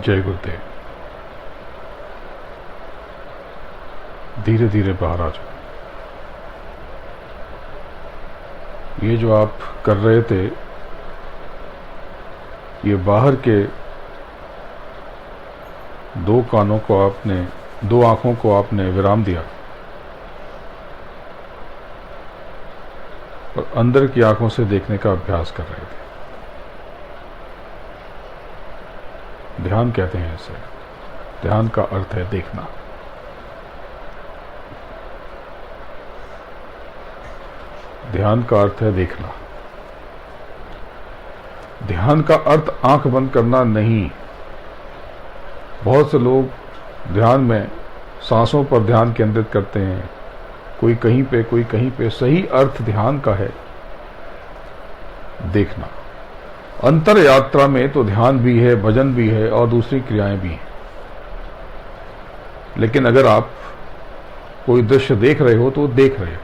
जय गुरुदेव। धीरे धीरे बाहर आ जाओ। ये जो आप कर रहे थे, ये बाहर के दो कानों को आपने, दो आंखों को आपने विराम दिया और अंदर की आंखों से देखने का अभ्यास कर रहे थे। ध्यान कहते हैं इसे। ध्यान का अर्थ है देखना। ध्यान का अर्थ है देखना। ध्यान का अर्थ आंख बंद करना नहीं। बहुत से लोग ध्यान में सांसों पर ध्यान केंद्रित करते हैं, कोई कहीं पे कोई कहीं पे। सही अर्थ ध्यान का है देखना। अंतर यात्रा में तो ध्यान भी है, भजन भी है और दूसरी क्रियाएं भी हैं। लेकिन अगर आप कोई दृश्य देख रहे हो तो देख रहे हो,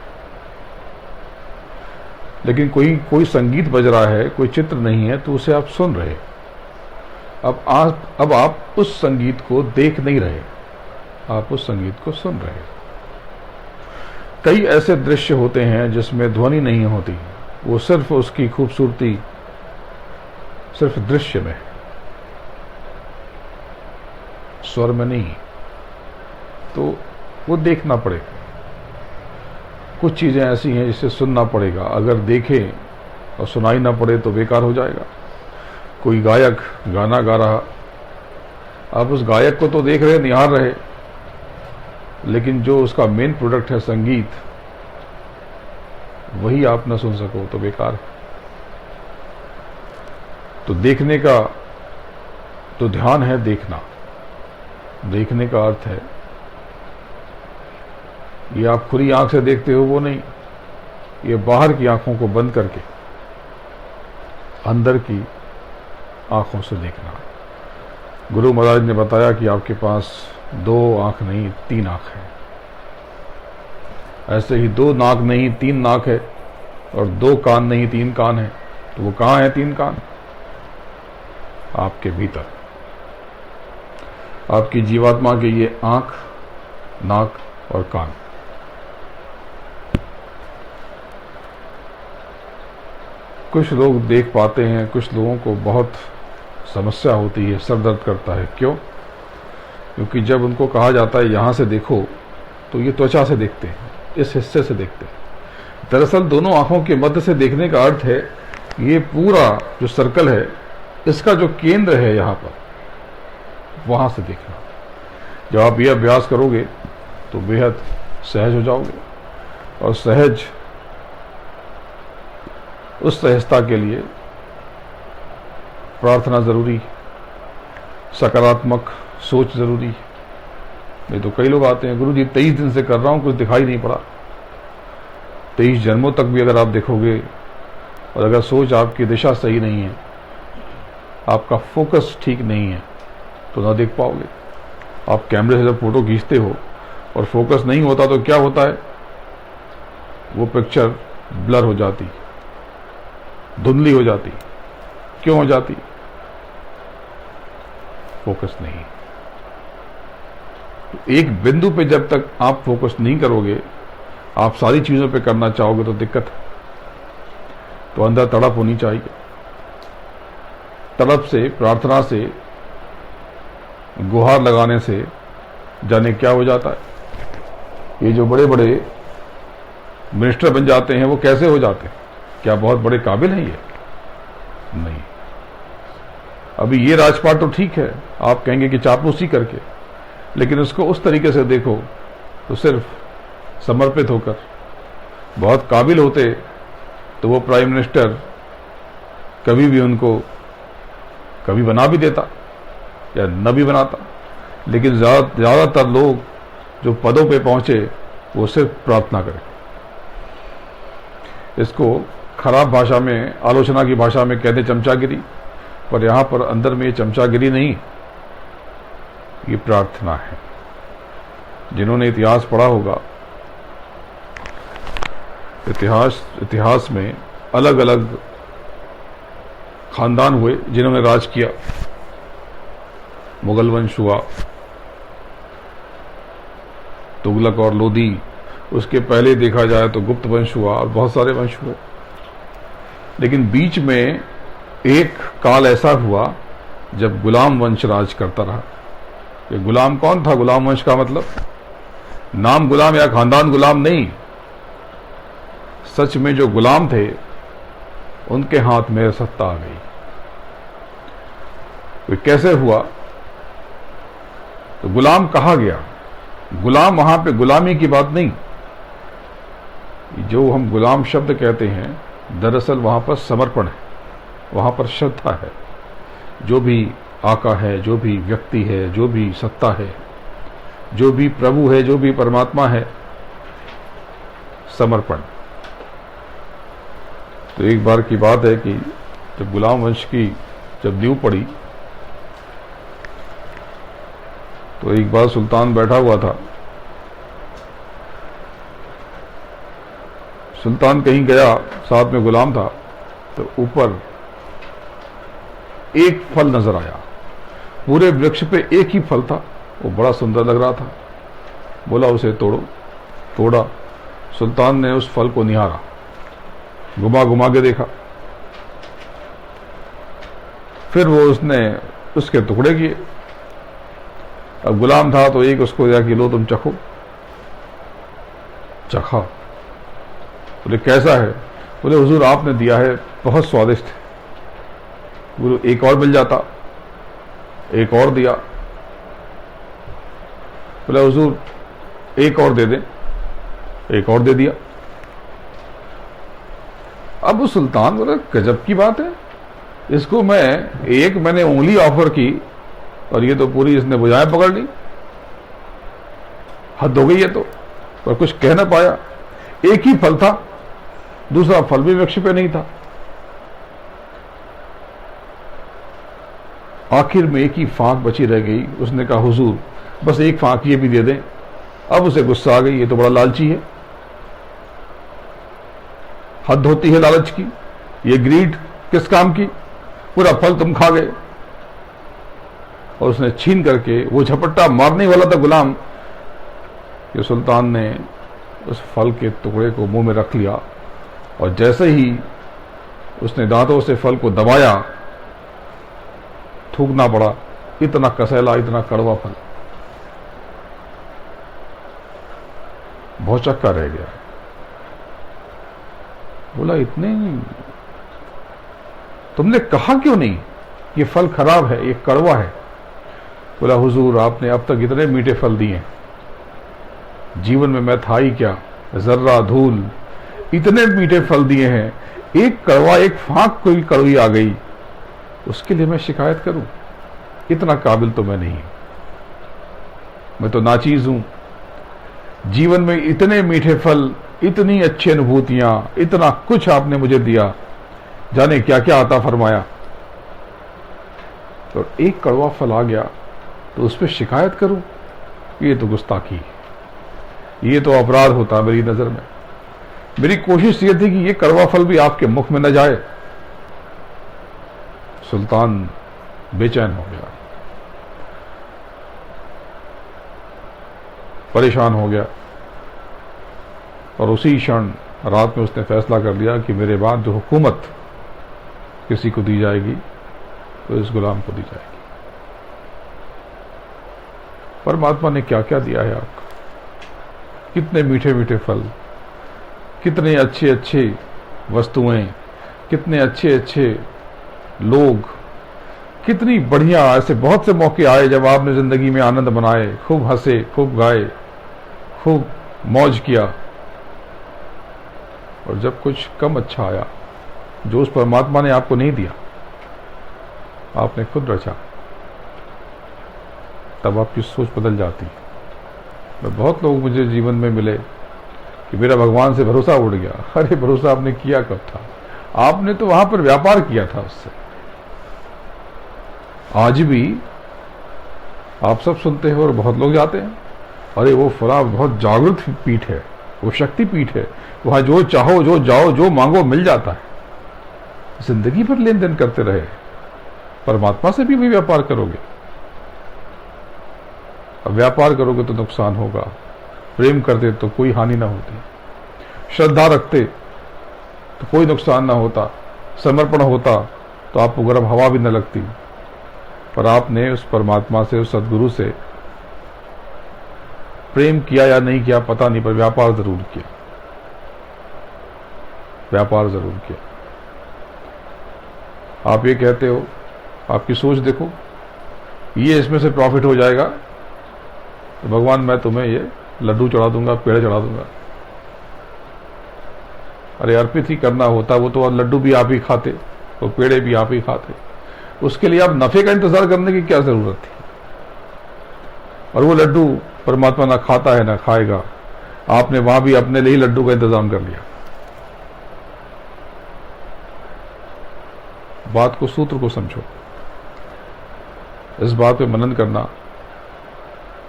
लेकिन कोई संगीत बज रहा है, कोई चित्र नहीं है, तो उसे आप सुन रहे हो। अब आप उस संगीत को देख नहीं रहे, आप उस संगीत को सुन रहे हो। कई ऐसे दृश्य होते हैं जिसमें ध्वनि नहीं होती, वो सिर्फ उसकी खूबसूरती सिर्फ दृश्य में, स्वर में नहीं, तो वो देखना पड़ेगा। कुछ चीजें ऐसी हैं जिसे सुनना पड़ेगा। अगर देखें और सुनाई ना पड़े तो बेकार हो जाएगा। कोई गायक गाना गा रहा, आप उस गायक को तो देख रहे, निहार रहे, लेकिन जो उसका मेन प्रोडक्ट है संगीत, वही आप न सुन सको तो बेकार है। तो देखने का तो ध्यान है देखना। देखने का अर्थ है ये आप खुली आंख से देखते हो वो नहीं, ये बाहर की आंखों को बंद करके अंदर की आंखों से देखना। गुरु महाराज ने बताया कि आपके पास दो आंख नहीं, तीन आंख है। ऐसे ही दो नाक नहीं, तीन नाक है, और दो कान नहीं, तीन कान है। तो वो कहां है तीन कान? आपके भीतर। आपकी जीवात्मा के ये आंख, नाक और कान। कुछ लोग देख पाते हैं, कुछ लोगों को बहुत समस्या होती है, सर दर्द करता है। क्यों? क्योंकि जब उनको कहा जाता है यहां से देखो, तो ये त्वचा से देखते हैं, इस हिस्से से देखते हैं। दरअसल दोनों आंखों के मध्य से देखने का अर्थ है ये पूरा जो सर्कल है, इसका जो केंद्र है यहां पर, वहां से देखना। जब आप ये अभ्यास करोगे तो बेहद सहज हो जाओगे। और सहज, उस सहजता के लिए प्रार्थना जरूरी, सकारात्मक सोच जरूरी। नहीं तो कई लोग आते हैं, गुरु जी 23 दिन से कर रहा हूं, कुछ दिखाई नहीं पड़ा। 23 जन्मों तक भी अगर आप देखोगे और अगर सोच आपकी दिशा सही नहीं है, आपका फोकस ठीक नहीं है, तो ना देख पाओगे। आप कैमरे से जब फोटो खींचते हो और फोकस नहीं होता तो क्या होता है? वो पिक्चर ब्लर हो जाती, धुंधली हो जाती। क्यों हो जाती? फोकस नहीं। तो एक बिंदु पे जब तक आप फोकस नहीं करोगे, आप सारी चीजों पे करना चाहोगे तो दिक्कत है। तो अंदर तड़प होनी चाहिए। तड़प से, प्रार्थना से, गुहार लगाने से जाने क्या हो जाता है। ये जो बड़े बड़े मिनिस्टर बन जाते हैं वो कैसे हो जाते हैं? क्या बहुत बड़े काबिल हैं ये? नहीं। अभी ये राजपाट तो ठीक है, आप कहेंगे कि चापलूसी करके, लेकिन उसको उस तरीके से देखो तो सिर्फ समर्पित होकर। बहुत काबिल होते तो वो प्राइम मिनिस्टर कभी भी उनको कभी बना भी देता या न भी बनाता। लेकिन ज्यादातर लोग जो पदों पे पहुंचे वो सिर्फ प्रार्थना करें। इसको खराब भाषा में, आलोचना की भाषा में कहते चमचागिरी, पर यहां पर अंदर में ये चमचागिरी नहीं, ये प्रार्थना है। जिन्होंने इतिहास पढ़ा होगा, इतिहास में अलग अलग खानदान हुए जिन्होंने राज किया। मुगल वंश हुआ, तुगलक और लोदी, उसके पहले देखा जाए तो गुप्त वंश हुआ और बहुत सारे वंश हुए। लेकिन बीच में एक काल ऐसा हुआ जब गुलाम वंश राज करता रहा। ये गुलाम कौन था? गुलाम वंश का मतलब नाम गुलाम या खानदान गुलाम नहीं, सच में जो गुलाम थे उनके हाथ में सत्ता आ गई। तो कैसे हुआ? तो गुलाम कहा गया, गुलाम वहां पे गुलामी की बात नहीं, जो हम गुलाम शब्द कहते हैं दरअसल वहां पर समर्पण है, वहां पर श्रद्धा है। जो भी आका है, जो भी व्यक्ति है, जो भी सत्ता है, जो भी प्रभु है, जो भी परमात्मा है, समर्पण। तो एक बार की बात है कि जब गुलाम वंश की जब नींव पड़ी तो एक बार सुल्तान बैठा हुआ था। सुल्तान कहीं गया, साथ में गुलाम था, तो ऊपर एक फल नजर आया। पूरे वृक्ष पे एक ही फल था, वो बड़ा सुंदर लग रहा था। बोला उसे तोड़ो। तोड़ा। सुल्तान ने उस फल को निहारा, घुमा घुमा के देखा, फिर वो उसने उसके टुकड़े किए। अब गुलाम था तो एक उसको दिया कि लो तुम चखो। चखा। बोले कैसा है? बोले हुजूर आपने दिया है बहुत स्वादिष्ट है। बोले एक और मिल जाता। एक और दिया। बोले हुजूर एक और दे दें। एक और दे दिया। अब वो सुल्तान बोले गजब की बात है, इसको मैंने उंगली ऑफर की और ये तो पूरी इसने बुझाएं पकड़ ली। हद हो गई है तो। पर कुछ कह ना पाया। एक ही फल था, दूसरा फल भी वृक्ष पे नहीं था। आखिर में एक ही फांक बची रह गई। उसने कहा हुजूर बस एक फांक ये भी दे दें। अब उसे गुस्सा आ गई, ये तो बड़ा लालची है। हद होती है लालच की, ये ग्रीड किस काम की? पूरा फल तुम खा गए। और उसने छीन करके वो झपट्टा मारने वाला था गुलाम कि सुल्तान ने उस फल के टुकड़े को मुंह में रख लिया और जैसे ही उसने दांतों से फल को दबाया, थूकना पड़ा। इतना कसैला, इतना कड़वा फल, भौचक्का रह गया। बोला इतने तुमने कहा क्यों नहीं ये फल खराब है, ये कड़वा है? बोला हुजूर आपने अब तक इतने मीठे फल दिए, जीवन में मैं था ही क्या, जर्रा धूल, इतने मीठे फल दिए हैं, एक कड़वा, एक फांक कोई कड़वी आ गई, उसके लिए मैं शिकायत करूं? इतना काबिल तो मैं नहीं, मैं तो नाचीज हूं। जीवन में इतने मीठे फल, इतनी अच्छी अनुभूतियां, इतना कुछ आपने मुझे दिया, जाने क्या क्या आता फरमाया, तो एक कड़वा फल आ गया तो उस पर शिकायत करूं? ये तो गुस्ताखी, ये तो अपराध होता मेरी नजर में। मेरी कोशिश ये थी कि ये कड़वा फल भी आपके मुख में न जाए। सुल्तान बेचैन हो गया, परेशान हो गया और उसी क्षण रात में उसने फैसला कर लिया कि मेरे बाद जो हुकूमत किसी को दी जाएगी तो इस गुलाम को दी जाएगी। परमात्मा ने क्या क्या दिया है आपको, कितने मीठे मीठे फल, कितने अच्छे अच्छे वस्तुएं, कितने अच्छे अच्छे लोग, कितनी बढ़िया। ऐसे बहुत से मौके आए जब आपने जिंदगी में आनंद बनाए, खूब हंसे, खूब गाए, खूब मौज किया, और जब कुछ कम अच्छा आया जो उस परमात्मा ने आपको नहीं दिया, आपने खुद रचा, तब आपकी सोच बदल जाती है। बहुत लोग मुझे जीवन में मिले कि मेरा भगवान से भरोसा उड़ गया। अरे भरोसा आपने किया कब था? आपने तो वहां पर व्यापार किया था उससे। आज भी आप सब सुनते हैं और बहुत लोग जाते हैं, अरे वो फला बहुत जागृत पीठ है, वो शक्ति पीठ है, वहां जो चाहो, जो जाओ, जो मांगो मिल जाता है। जिंदगी भर लेन देन करते रहे, परमात्मा से भी व्यापार करोगे? अब व्यापार करोगे तो नुकसान होगा, प्रेम करते तो कोई हानि ना होती, श्रद्धा रखते तो कोई नुकसान ना होता, समर्पण होता तो आपको गर्म हवा भी न लगती। पर आपने उस परमात्मा से, उस सदगुरु से प्रेम किया या नहीं किया पता नहीं, पर व्यापार जरूर किया, व्यापार जरूर किया। आप ये कहते हो, आपकी सोच देखो, ये इसमें से प्रॉफिट हो जाएगा तो भगवान मैं तुम्हें ये लड्डू चढ़ा दूंगा, पेड़ चढ़ा दूंगा। अरे अर्पित ही करना होता, वो तो लड्डू भी आप ही खाते, वो पेड़े भी आप ही खाते, उसके लिए आप नफे का इंतजार करने की क्या जरूरत थी। और वो लड्डू परमात्मा ना खाता है ना खाएगा, आपने वहां भी अपने लिए लड्डू का इंतजाम कर लिया। बात को, सूत्र को समझो, इस बात पे मनन करना।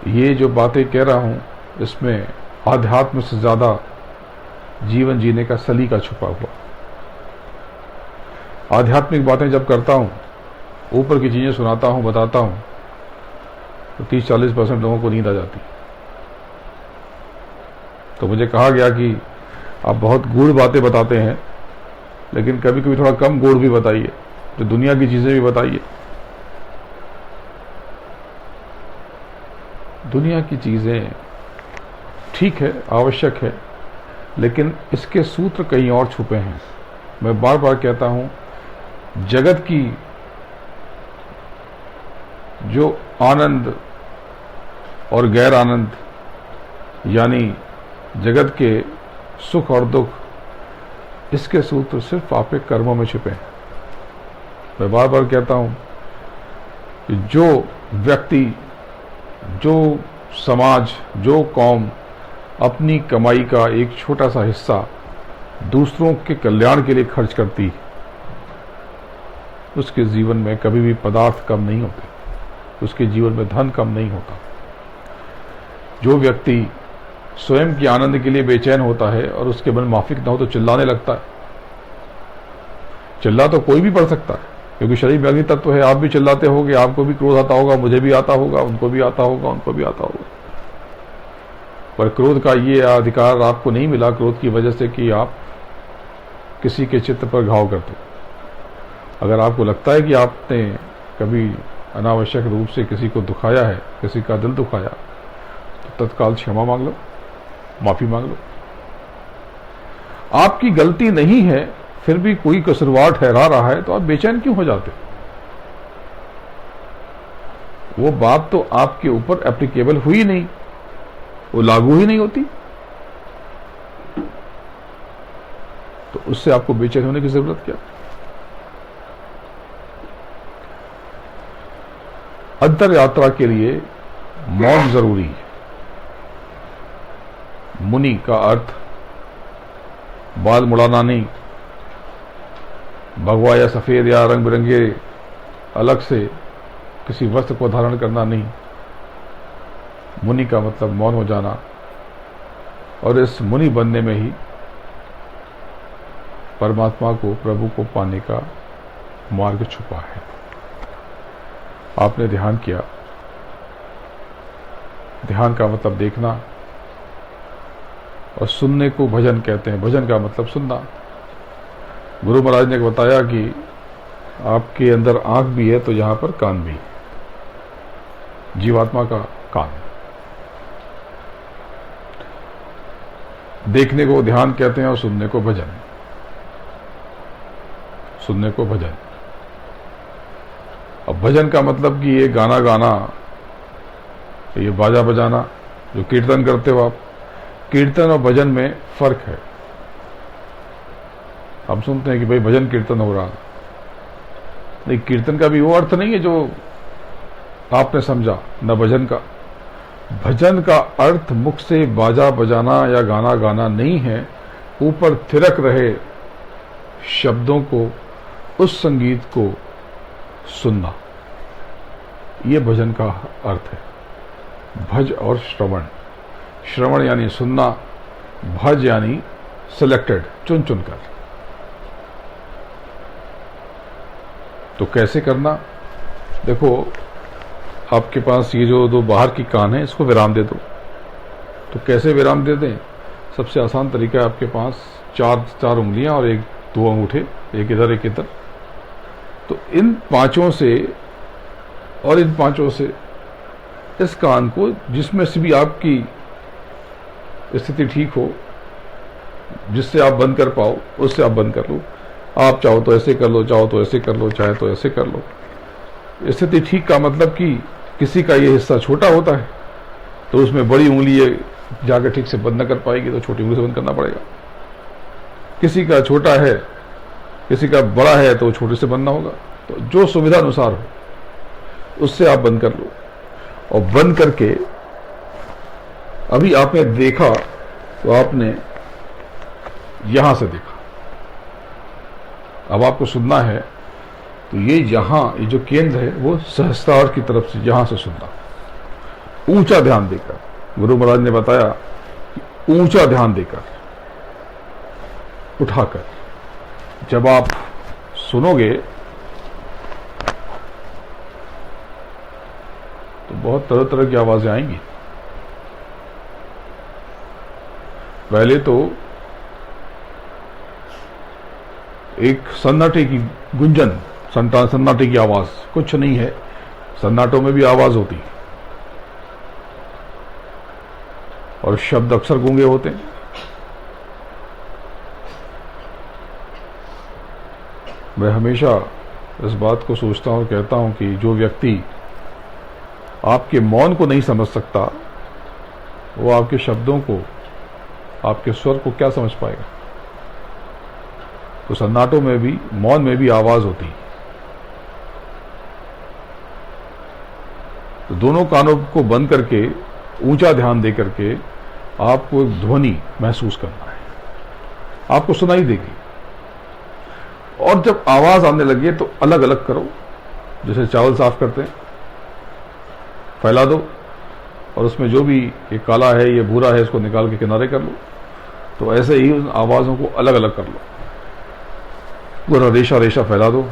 ये जो बातें कह रहा हूं इसमें आध्यात्म से ज्यादा जीवन जीने का सलीका छुपा हुआ। आध्यात्मिक बातें जब करता हूं, ऊपर की चीजें सुनाता हूं, बताता हूं, तो 30-40% लोगों को नींद आ जाती। तो मुझे कहा गया कि आप बहुत गूढ़ बातें बताते हैं, लेकिन कभी कभी थोड़ा कम गूढ़ भी बताइए, तो दुनिया की चीजें भी बताइए। दुनिया की चीजें ठीक है, आवश्यक है, लेकिन इसके सूत्र कहीं और छुपे हैं। मैं बार बार कहता हूं, जगत की जो आनंद और गैर आनंद, यानी जगत के सुख और दुख, इसके सूत्र सिर्फ आपके कर्मों में छिपे हैं। मैं बार बार कहता हूं कि जो व्यक्ति, जो समाज, जो कौम अपनी कमाई का एक छोटा सा हिस्सा दूसरों के कल्याण के लिए खर्च करती, उसके जीवन में कभी भी पदार्थ कम नहीं होते, उसके जीवन में धन कम नहीं होता। जो व्यक्ति स्वयं के आनंद के लिए बेचैन होता है और उसके मन माफिक ना हो तो चिल्लाने लगता है। चिल्ला तो कोई भी पड़ सकता है, क्योंकि शरीर में अग्नि तत्व है। आप भी चिल्लाते होगे, आपको भी क्रोध आता होगा, मुझे भी आता होगा, उनको भी आता होगा, उनको भी आता होगा। पर क्रोध का ये अधिकार आपको नहीं मिला क्रोध की वजह से कि आप किसी के चित्त पर घाव करते। अगर आपको लगता है कि आपने कभी अनावश्यक रूप से किसी को दुखाया है, किसी का दिल दुखाया, तो तत्काल क्षमा मांग लो, माफी मांग लो। आपकी गलती नहीं है, फिर भी कोई कसूरवार ठहरा रहा है, तो आप बेचैन क्यों हो जाते? वो बात तो आपके ऊपर एप्लीकेबल हुई नहीं, वो लागू ही नहीं होती, तो उससे आपको बेचैन होने की जरूरत क्या? अंतर यात्रा के लिए मौन जरूरी है। मुनि का अर्थ बाल मुड़ाना नहीं, भगवा या सफेद या रंग बिरंगे अलग से किसी वस्त्र को धारण करना नहीं। मुनि का मतलब मौन हो जाना, और इस मुनि बनने में ही परमात्मा को, प्रभु को पाने का मार्ग छुपा है। आपने ध्यान किया, ध्यान का मतलब देखना, और सुनने को भजन कहते हैं। भजन का मतलब सुनना। गुरु महाराज ने बताया कि आपके अंदर आंख भी है तो यहां पर कान भी, जीवात्मा का कान। देखने को ध्यान कहते हैं और सुनने को भजन, सुनने को भजन। अब भजन का मतलब कि ये गाना गाना, ये बाजा बजाना, जो कीर्तन करते हो आप, कीर्तन और भजन में फर्क है। हम सुनते हैं कि भाई भजन कीर्तन हो रहा, नहीं, कीर्तन का भी वो अर्थ नहीं है जो आपने समझा, न भजन का। भजन का अर्थ मुख से बाजा बजाना या गाना गाना नहीं है, ऊपर थिरक रहे शब्दों को, उस संगीत को सुनना, ये भजन का अर्थ है। भज और श्रवण, श्रवण यानी सुनना, भज यानी सिलेक्टेड, चुन चुनकर। तो कैसे करना? देखो, आपके पास ये जो दो बाहर की कान है इसको विराम दे दो। तो कैसे विराम दे दें? सबसे आसान तरीका है, आपके पास चार उंगलियां और दो अंगूठे, एक इधर एक इधर। तो इन पांचों से और इन पांचों से इस कान को, जिसमें से भी आपकी स्थिति ठीक हो, जिससे आप बंद कर पाओ, उससे आप बंद कर लो। आप चाहो तो ऐसे कर लो, चाहो तो ऐसे कर लो, चाहे तो ऐसे कर लो। स्थिति ठीक का मतलब कि किसी का ये हिस्सा छोटा होता है तो उसमें बड़ी उंगली ये जाकर ठीक से बंद न कर पाएगी, तो छोटी उंगली से बंद करना पड़ेगा। किसी का छोटा है, किसी का बड़ा है, तो छोटे से बंदना होगा। तो जो सुविधा अनुसार हो उससे आप बंद कर लो। और बंद करके अभी आपने देखा तो आपने यहां से देखा, अब आपको सुनना है। तो ये जो केंद्र है वो सहस्त्रार की तरफ से यहां से सुनना, ऊंचा ध्यान देकर। गुरु महाराज ने बताया कि ऊंचा ध्यान देकर, उठाकर जब आप सुनोगे तो बहुत तरह तरह की आवाजें आएंगी। पहले तो एक सन्नाटे की गुंजन, सन्नाटे की आवाज, कुछ नहीं है, सन्नाटों में भी आवाज होती है और शब्द अक्सर गूंगे होते हैं। मैं हमेशा इस बात को सोचता हूं, कहता हूं कि जो व्यक्ति आपके मौन को नहीं समझ सकता वो आपके शब्दों को, आपके स्वर को क्या समझ पाएगा। तो सन्नाटों में भी, मौन में भी आवाज होती है। तो दोनों कानों को बंद करके, ऊंचा ध्यान दे करके आपको एक ध्वनि महसूस करना है, आपको सुनाई देगी। और जब आवाज आने लगे तो अलग अलग करो, जैसे चावल साफ करते हैं, फैला दो और उसमें जो भी ये काला है, ये भूरा है, इसको निकाल के किनारे कर लो। तो ऐसे ही उन आवाजों को अलग अलग कर लो, पूरा रेशा रेशा फैला दो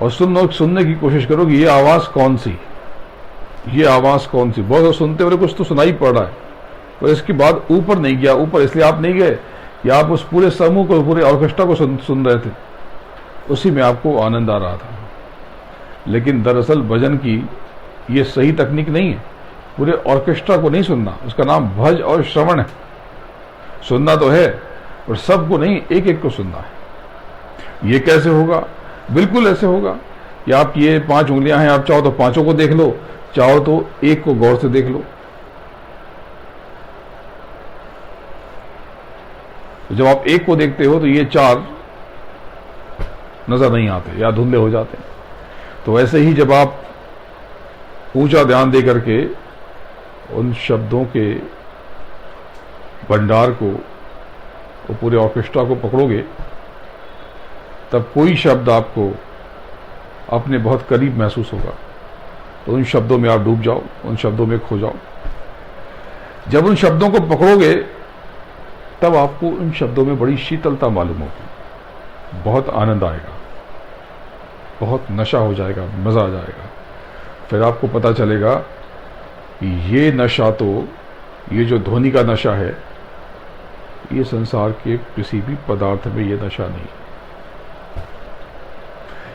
और सुनने की कोशिश करो कि ये आवाज कौन सी, ये आवाज कौन सी। बहुत सुनते हुए कुछ तो सुनाई पड़ रहा है, पर इसके बाद ऊपर नहीं गया। ऊपर इसलिए आप नहीं गए कि आप उस पूरे समूह को, पूरे ऑर्केस्ट्रा को सुन रहे थे, उसी में आपको आनंद आ रहा था। लेकिन दरअसल भजन की ये सही तकनीक नहीं है, पूरे ऑर्केस्ट्रा को नहीं सुनना। उसका नाम भज और श्रवण है। सुनना तो है और सबको नहीं, एक एक को सुनना है। ये कैसे होगा? बिल्कुल ऐसे होगा कि आप, ये 5 उंगलियां हैं, आप चाहो तो पांचों को देख लो, चाहो तो एक को गौर से देख लो। तो जब आप एक को देखते हो तो ये 4 नजर नहीं आते या धुंधले हो जाते हैं। तो ऐसे ही जब आप ऊंचा ध्यान दे करके उन शब्दों के भंडार को, वो पूरे ऑर्केस्ट्रा को पकड़ोगे, तब कोई शब्द आपको अपने बहुत करीब महसूस होगा। तो उन शब्दों में आप डूब जाओ, उन शब्दों में खो जाओ। जब उन शब्दों को पकड़ोगे तब आपको उन शब्दों में बड़ी शीतलता मालूम होगी, बहुत आनंद आएगा, बहुत नशा हो जाएगा, मजा आ जाएगा। फिर आपको पता चलेगा कि ये नशा तो, ये जो ध्वनि का नशा है, ये संसार के किसी भी पदार्थ में ये नशा नहीं।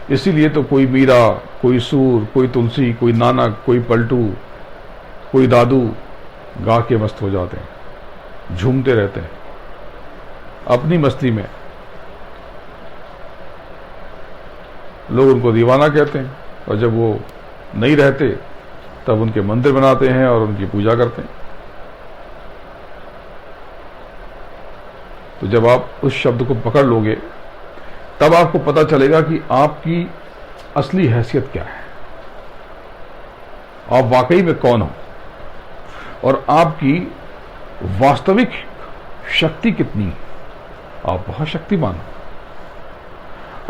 इसीलिए तो कोई मीरा, कोई सूर, कोई तुलसी, कोई नानक, कोई पलटू, कोई दादू गा के मस्त हो जाते हैं, झूमते रहते हैं अपनी मस्ती में। लोग उनको दीवाना कहते हैं और जब वो नहीं रहते तब उनके मंदिर बनाते हैं और उनकी पूजा करते हैं। तो जब आप उस शब्द को पकड़ लोगे तब आपको पता चलेगा कि आपकी असली हैसियत क्या है, आप वाकई में कौन हो और आपकी वास्तविक शक्ति कितनी है। आप बहुत शक्तिमान हो,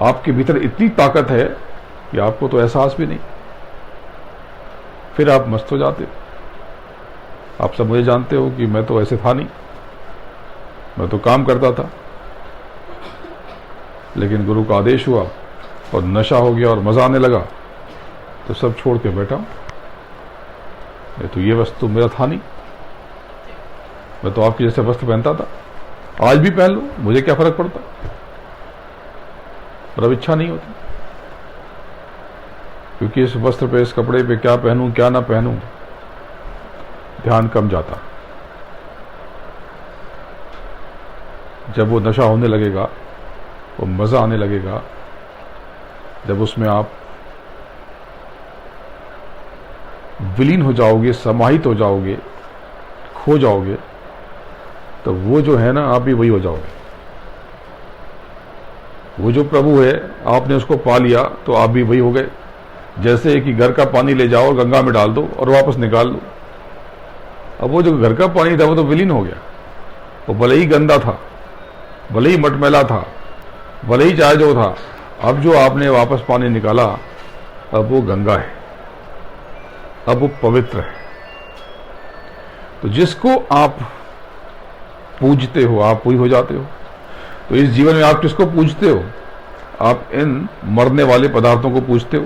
आपके भीतर इतनी ताकत है कि आपको तो एहसास भी नहीं। फिर आप मस्त हो जाते हो। आप सब मुझे जानते हो कि मैं तो ऐसे था नहीं, मैं तो काम करता था, लेकिन गुरु का आदेश हुआ और नशा हो गया और मजा आने लगा तो सब छोड़ के बैठा हूं। तो ये वस्त्र मेरा था नहीं, मैं तो आपके जैसे वस्त्र पहनता था, आज भी पहन लूं, मुझे क्या फर्क पड़ता। पर अब इच्छा नहीं होती, क्योंकि इस वस्त्र पे, इस कपड़े पे क्या पहनूं क्या ना पहनूं, ध्यान कम जाता। जब वो नशा होने लगेगा, वो मजा आने लगेगा, जब उसमें आप विलीन हो जाओगे, समाहित हो जाओगे, खो जाओगे, तो वो जो है ना, आप भी वही हो जाओगे। वो जो प्रभु है, आपने उसको पा लिया तो आप भी वही हो गए। जैसे कि घर का पानी ले जाओ और गंगा में डाल दो और वापस निकाल लो। अब वो जो घर का पानी था वो तो विलीन हो गया। वो भले ही गंदा था, भले ही मटमैला था, भले ही चाहे जो था, अब जो आपने वापस पानी निकाला, अब वो गंगा है, अब वो पवित्र है। तो जिसको आप पूजते हो, आप वही हो जाते हो। तो इस जीवन में आप किसको पूजते हो? आप इन मरने वाले पदार्थों को पूजते हो।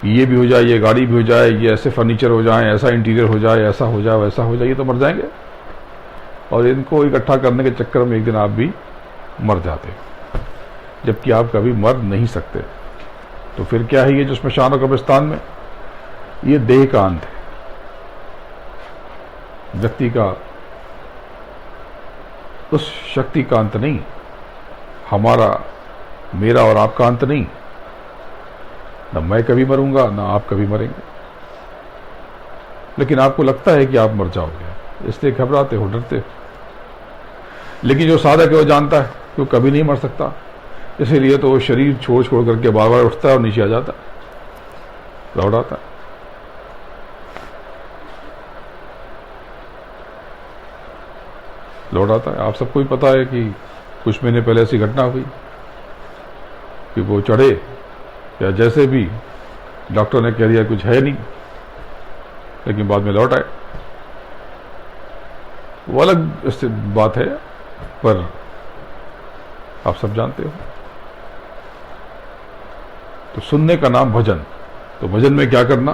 ये भी हो जाए, ये गाड़ी भी हो जाए, ये ऐसे फर्नीचर हो जाए, ऐसा इंटीरियर हो जाए, ऐसा हो जाए, वैसा हो जाए, ये तो मर जाएंगे। और इनको इकट्ठा करने के चक्कर में एक दिन आप भी मर जाते हो, जबकि आप कभी मर नहीं सकते। तो फिर क्या है ये जो श्मशान और कब्रिस्तान में? ये देह का अंत है, व्यक्ति का, उस शक्ति का अंत नहीं, हमारा, मेरा और आपका अंत नहीं। ना मैं कभी मरूंगा, ना आप कभी मरेंगे। लेकिन आपको लगता है कि आप मर जाओगे, इसलिए घबराते हो, डरते हो। लेकिन जो साधक है वो जानता है कि वो कभी नहीं मर सकता, इसीलिए तो वो शरीर छोड़ छोड़ करके बार बार उठता है और नीचे आ जाता है, लौट आता है। लौट आता है। आप सबको ही पता है कि कुछ महीने पहले ऐसी घटना हुई कि वो चढ़े, या जैसे भी डॉक्टर ने कह दिया कुछ है नहीं, लेकिन बाद में लौट आए। वो अलग बात है, पर आप सब जानते हो। तो सुनने का नाम भजन। तो भजन में क्या करना?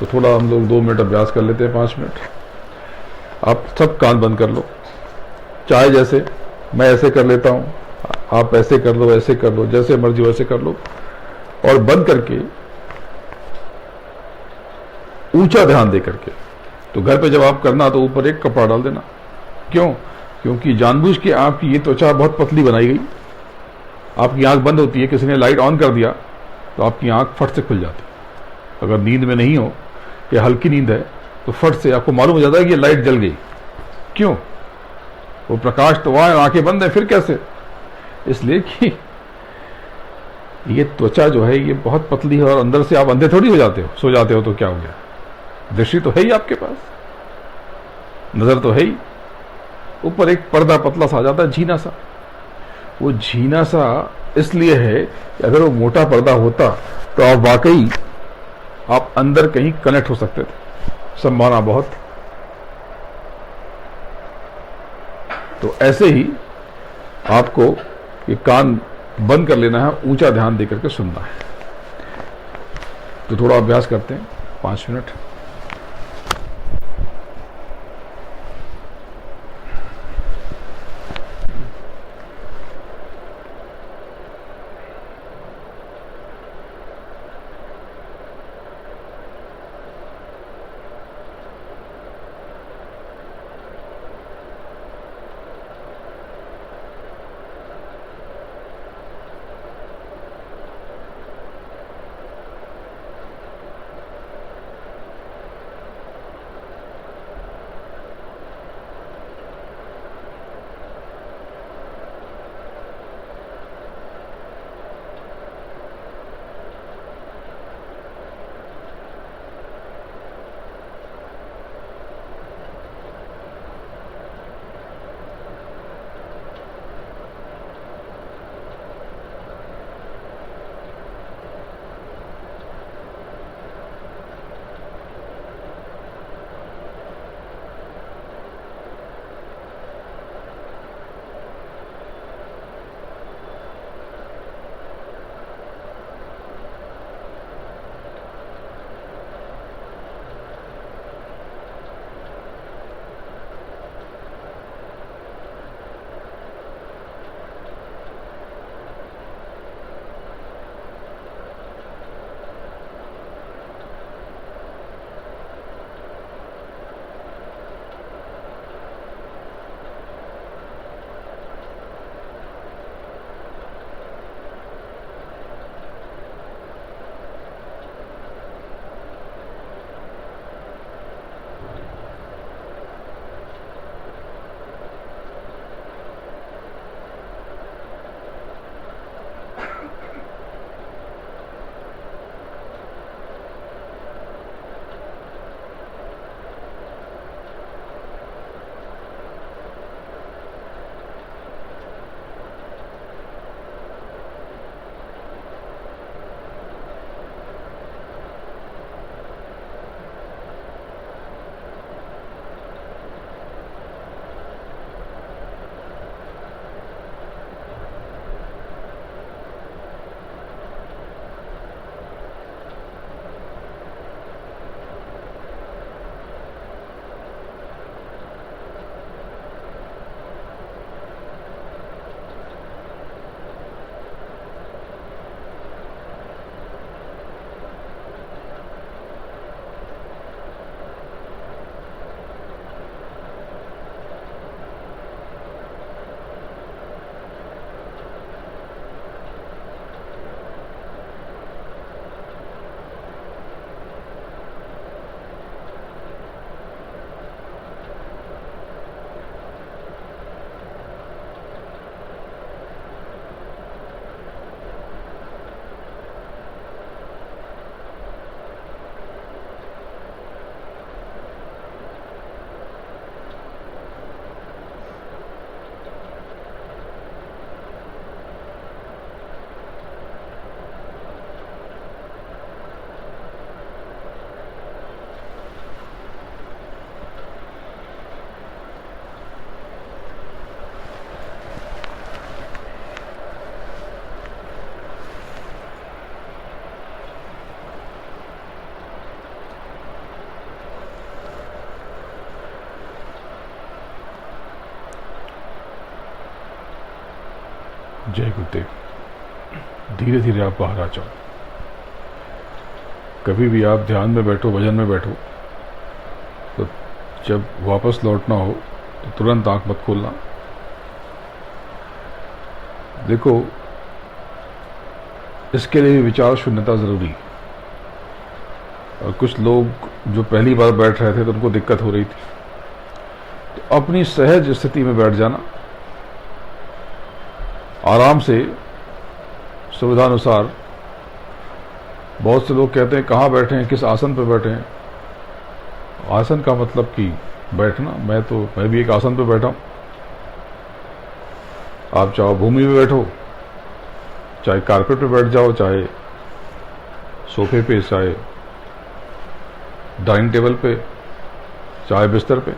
तो थोड़ा हम लोग 2 मिनट अभ्यास कर लेते हैं, 5 मिनट। आप सब कान बंद कर लो, चाहे जैसे मैं ऐसे कर लेता हूं, आप ऐसे कर लो, ऐसे कर लो, जैसे मर्जी वैसे कर लो। और बंद करके ऊंचा ध्यान दे करके, तो घर पे जब आप करना तो ऊपर एक कपड़ा डाल देना। क्यों? क्योंकि जानबूझ के आपकी ये त्वचा बहुत पतली बनाई गई। आपकी आंख बंद होती है, किसी ने लाइट ऑन कर दिया तो आपकी आंख फट से खुल जाती है। अगर नींद में नहीं हो या हल्की नींद है तो फट से आपको मालूम हो जाता है कि ये लाइट जल गई। क्यों? वो प्रकाश तो वहां है, आंखें बंद है, फिर कैसे? इसलिए कि ये त्वचा जो है ये बहुत पतली है, और अंदर से आप अंधे थोड़ी हो जाते हो। सो जाते हो तो क्या हो गया? दृष्टि तो है ही आपके पास, नजर तो है ही। ऊपर एक पर्दा पतला सा आ जाता है, झीना सा। वो झीना सा इसलिए है कि अगर वो मोटा पर्दा होता तो आप वाकई आप अंदर कहीं कनेक्ट हो सकते थे, संभावना बहुत। तो ऐसे ही आपको ये कान बंद कर लेना है, ऊंचा ध्यान देकर के सुनना है। तो थोड़ा अभ्यास करते हैं, 5 मिनट। जय गुरुदेव। धीरे धीरे आप बाहर आ जाओ। कभी भी आप ध्यान में बैठो, भजन में बैठो, तो जब वापस लौटना हो तो तुरंत आंख मत खोलना। देखो, इसके लिए विचार शून्यता जरूरी। और कुछ लोग जो पहली बार बैठ रहे थे तो उनको दिक्कत हो रही थी, तो अपनी सहज स्थिति में बैठ जाना, आराम से, सुविधानुसार। बहुत से लोग कहते हैं कहाँ बैठे हैं, किस आसन पर बैठे हैं। आसन का मतलब कि बैठना। मैं भी एक आसन पर बैठा हूं। आप चाहो भूमि में बैठो, चाहे कारपेट पे बैठ जाओ, चाहे सोफे पे, चाहे डाइनिंग टेबल पे, चाहे बिस्तर पे,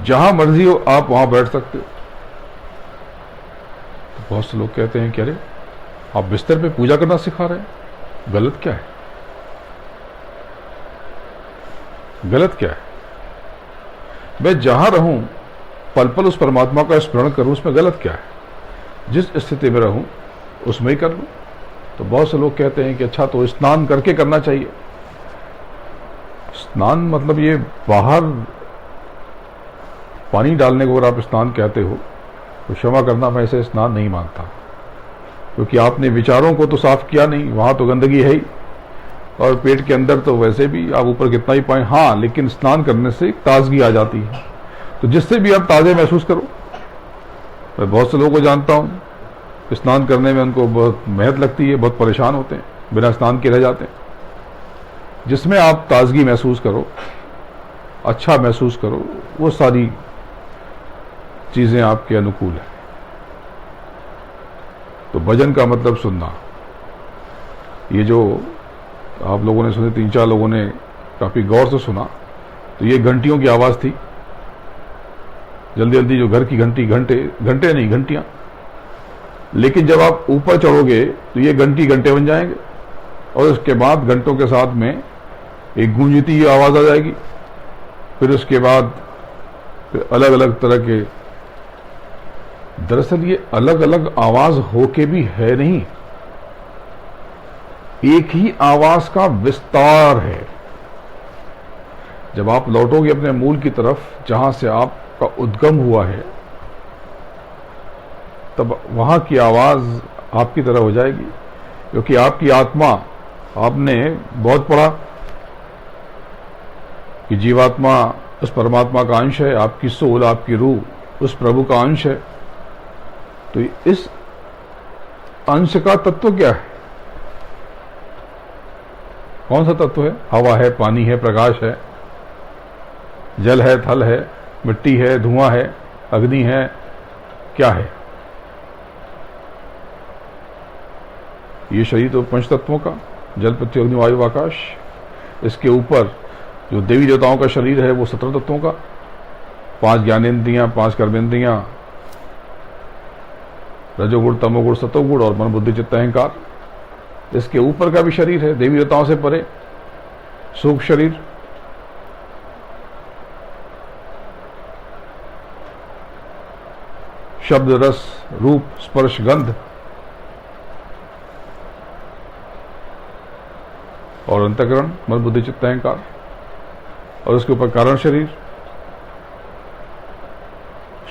जहां मर्जी हो आप वहां बैठ सकते हो। तो बहुत से लोग कहते हैं कि अरे आप बिस्तर पे पूजा करना सिखा रहे हैं, गलत क्या है? गलत क्या है? मैं जहां रहूं, पल पल उस परमात्मा का स्मरण करूं, उसमें गलत क्या है? जिस स्थिति में रहूं उसमें ही कर लूं। तो बहुत से लोग कहते हैं कि अच्छा, तो स्नान करके करना चाहिए। स्नान मतलब ये बाहर पानी डालने को अगर आप स्नान कहते हो तो क्षमा करना, मैं इसे स्नान नहीं मानता, क्योंकि आपने विचारों को तो साफ किया नहीं, वहां तो गंदगी है ही, और पेट के अंदर तो वैसे भी आप ऊपर कितना ही पाए। हाँ, लेकिन स्नान करने से एक ताजगी आ जाती है, तो जिससे भी आप ताजे महसूस करो। मैं बहुत से लोगों को जानता हूँ, स्नान करने में उनको बहुत मेहनत लगती है, बहुत परेशान होते हैं, बिना स्नान के रह जाते हैं। जिसमें आप ताजगी महसूस करो, अच्छा महसूस करो, वो सारी चीजें आपके अनुकूल है। तो भजन का मतलब सुनना। ये जो आप लोगों ने सुने, 3-4 लोगों ने काफी गौर से सुना, तो ये घंटियों की आवाज थी। जल्दी जल्दी जो घर की घंटे नहीं, घंटियां। लेकिन जब आप ऊपर चढ़ोगे तो ये घंटे बन जाएंगे, और उसके बाद घंटों के साथ में एक गूंजती हुई आवाज आ जाएगी। फिर उसके बाद अलग अलग तरह के, दरअसल ये अलग अलग आवाज होके भी है नहीं, एक ही आवाज का विस्तार है। जब आप लौटोगे अपने मूल की तरफ, जहां से आपका उद्गम हुआ है, तब वहां की आवाज आपकी तरह हो जाएगी, क्योंकि आपकी आत्मा, आपने बहुत पढ़ा कि जीवात्मा उस परमात्मा का अंश है, आपकी सोल, आपकी रूह उस प्रभु का अंश है। तो इस अंश का तत्व क्या है? कौन सा तत्व है? हवा है, पानी है, प्रकाश है, जल है, थल है, मिट्टी है, धुआं है, अग्नि है, क्या है? ये शरीर तो पंच तत्वों का, जल, पृथ्वी, अग्नि, वायु, आकाश। इसके ऊपर जो देवी देवताओं का शरीर है वो 17 तत्वों का, 5 ज्ञानेंद्रियां, 5 कर्मेंद्रियां, रजोगुण, तमोगुण, सतोगुण, और मन, बुद्धि, चित्त, अहंकार। इसके ऊपर का भी शरीर है, देवी देवताओं से परे सूक्ष्म शरीर। शब्द, रस, रूप, स्पर्श, गंध, और अंतःकरण, मन, बुद्धि, चित्त, अहंकार। और उसके ऊपर कारण शरीर,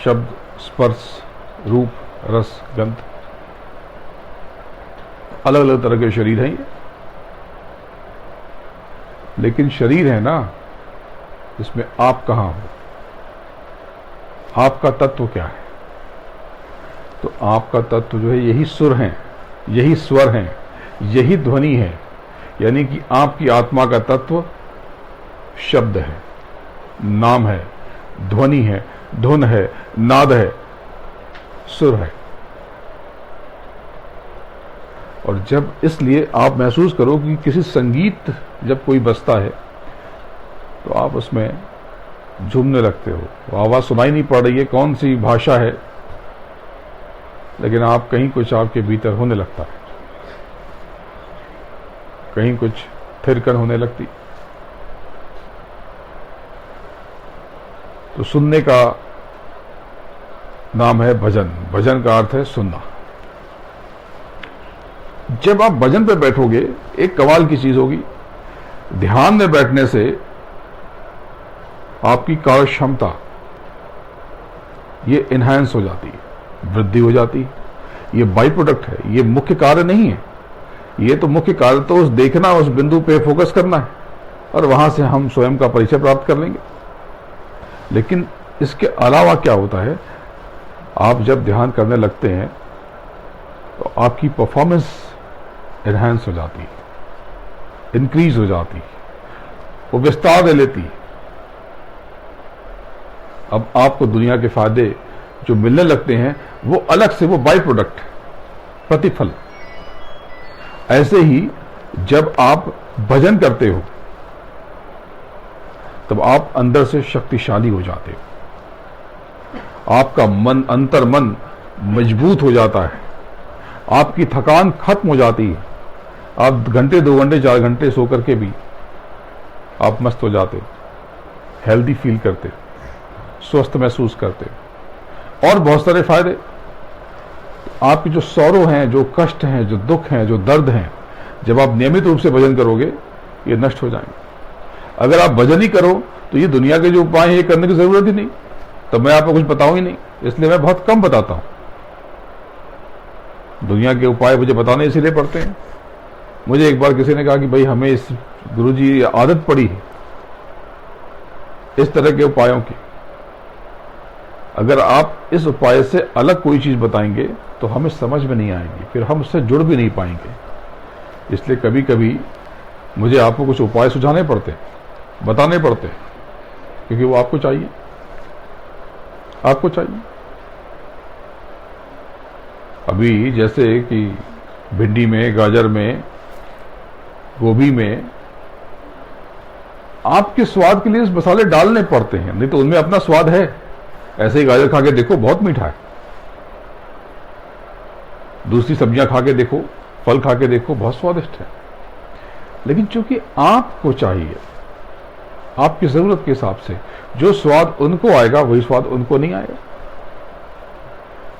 शब्द, स्पर्श, रूप, रस, गंध। अलग अलग तरह के शरीर हैं ये। लेकिन शरीर है ना, इसमें आप कहां हो? आपका तत्व क्या है? तो आपका तत्व जो है, यही सुर हैं, यही स्वर हैं, यही ध्वनि है। यानी कि आपकी आत्मा का तत्व शब्द है, नाम है, ध्वनि है, धुन है, नाद है, सुर है। और जब, इसलिए आप महसूस करो कि किसी संगीत जब कोई बजता है तो आप उसमें झूमने लगते हो। वो आवाज सुनाई नहीं पड़ रही है, कौन सी भाषा है, लेकिन आप कहीं कुछ आपके भीतर होने लगता है, कहीं कुछ थिरकन होने लगती। तो सुनने का नाम है भजन। भजन का अर्थ है सुनना। जब आप भजन पे बैठोगे, एक कमाल की चीज होगी, ध्यान में बैठने से आपकी कार्य क्षमता ये इनहैंस हो जाती है, वृद्धि हो जाती है। ये बाई प्रोडक्ट है, ये मुख्य कार्य नहीं है। ये तो मुख्य कार्य तो उस देखना, उस बिंदु पे फोकस करना है और वहां से हम स्वयं का परिचय प्राप्त कर लेंगे। लेकिन इसके अलावा क्या होता है, आप जब ध्यान करने लगते हैं तो आपकी परफॉर्मेंस एनहांस हो जाती है, इंक्रीज हो जाती है, वो विस्तार ले लेती है। अब आपको दुनिया के फायदे जो मिलने लगते हैं वो अलग से, वो बाई प्रोडक्ट, प्रतिफल। ऐसे ही जब आप भजन करते हो तब आप अंदर से शक्तिशाली हो जाते हो, आपका मन, अंतर मन मजबूत हो जाता है, आपकी थकान खत्म हो जाती है। आप घंटे, 2 घंटे, 4 घंटे सो करके भी आप मस्त हो जाते हो, हेल्दी फील करते हो, स्वस्थ महसूस करते हो और बहुत सारे फायदे। आपकी जो सौरों हैं, जो कष्ट हैं, जो दुख हैं, जो दर्द हैं, जब आप नियमित रूप से भजन करोगे ये नष्ट हो जाएंगे। अगर आप भजन ही करो तो ये दुनिया के जो उपाय हैं ये करने की जरूरत ही नहीं, तब मैं आपको कुछ बताऊं ही नहीं, इसलिए मैं बहुत कम बताता हूं। दुनिया के उपाय मुझे बताने इसीलिए पड़ते हैं। मुझे एक बार किसी ने कहा कि भाई हमें इस गुरुजी आदत पड़ी है इस तरह के उपायों की, अगर आप इस उपाय से अलग कोई चीज बताएंगे तो हमें समझ में नहीं आएगी, फिर हम उससे जुड़ भी नहीं पाएंगे। इसलिए कभी कभी मुझे आपको कुछ उपाय सुझाने पड़ते, बताने पड़ते, क्योंकि वो आपको चाहिए, आपको चाहिए। अभी जैसे कि भिंडी में, गाजर में, गोभी में आपके स्वाद के लिए मसाले डालने पड़ते हैं, नहीं तो उनमें अपना स्वाद है। ऐसे ही गाजर खा के देखो, बहुत मीठा है। दूसरी सब्जियां खा के देखो, फल खा के देखो, बहुत स्वादिष्ट है। लेकिन चूंकि आपको चाहिए, आपकी जरूरत के हिसाब से जो स्वाद उनको आएगा वही स्वाद उनको नहीं आएगा।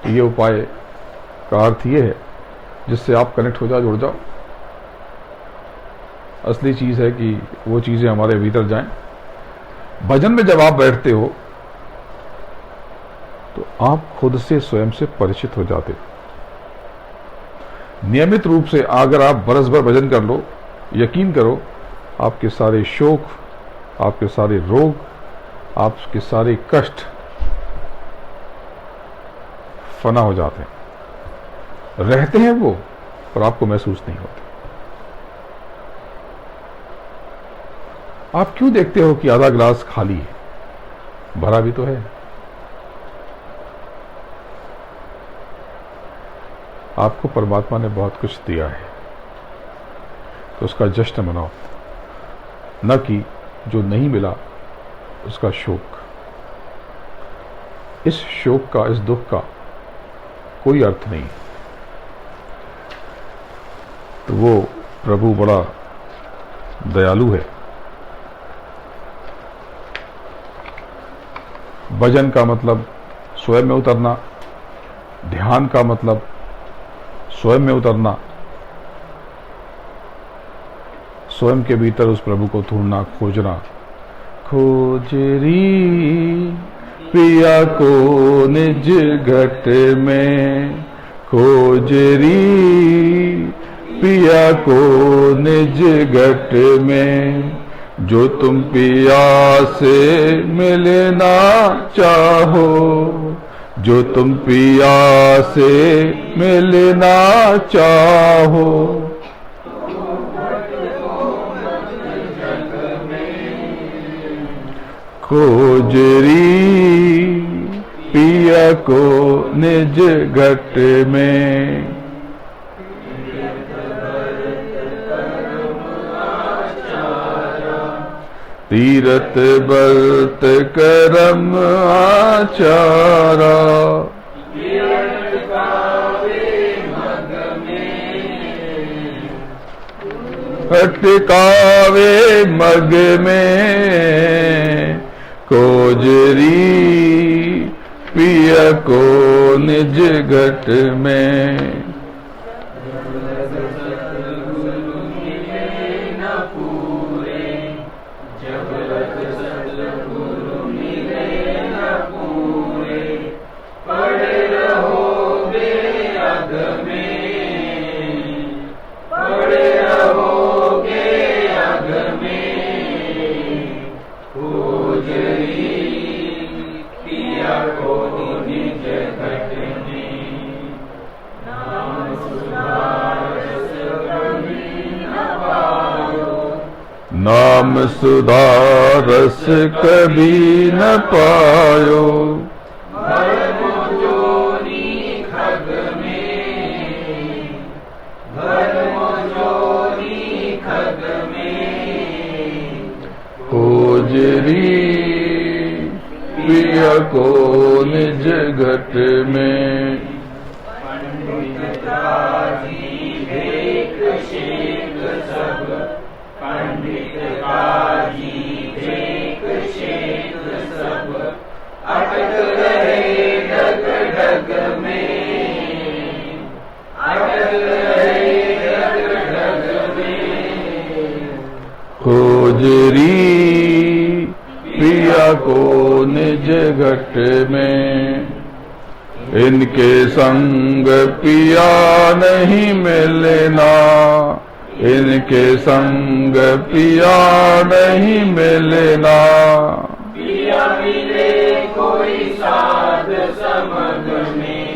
तो ये उपाय का अर्थ ये है जिससे आप कनेक्ट हो जाओ, जुड़ जाओ। असली चीज है कि वो चीजें हमारे भीतर जाएं। भजन में जब आप बैठते हो तो आप खुद से, स्वयं से परिचित हो जाते हो। नियमित रूप से अगर आप बरस भर भजन कर लो, यकीन करो आपके सारे शोक, आपके सारे रोग, आपके सारे कष्ट फना हो जाते हैं। रहते हैं वो पर आपको महसूस नहीं होते। आप क्यों देखते हो कि आधा गिलास खाली है, भरा भी तो है। आपको परमात्मा ने बहुत कुछ दिया है तो उसका जश्न मनाओ, न कि जो नहीं मिला उसका शोक। इस शोक का, इस दुख का कोई अर्थ नहीं। तो वो प्रभु बड़ा दयालु है। भजन का मतलब स्वयं में उतरना, ध्यान का मतलब स्वयं में उतरना, स्वयं के भीतर उस प्रभु को ढूंढना, खोजना। खोजरी पिया को निज घट में, खोजरी पिया को निज घट में, जो तुम पिया से मिलना चाहो, जो तुम पिया से मिलना चाहो। खोजरी पिया को निज घट में, तीरथ बर्त करम आचारा, अटकावे मग में, खोजरी पिया को निज घट में। श्याम सुधा रस कभी न पायो। खोजरी पिया को निज घट में। पंडित काजी भेक शेख सब अटक रहे डग डग में, अटक रहे डग डग में। खोजरी पिया को निज घट में। इनके संग पिया नहीं मिलना, इनके संग पिया नहीं मिलना। पिया मिले कोई साध समग में,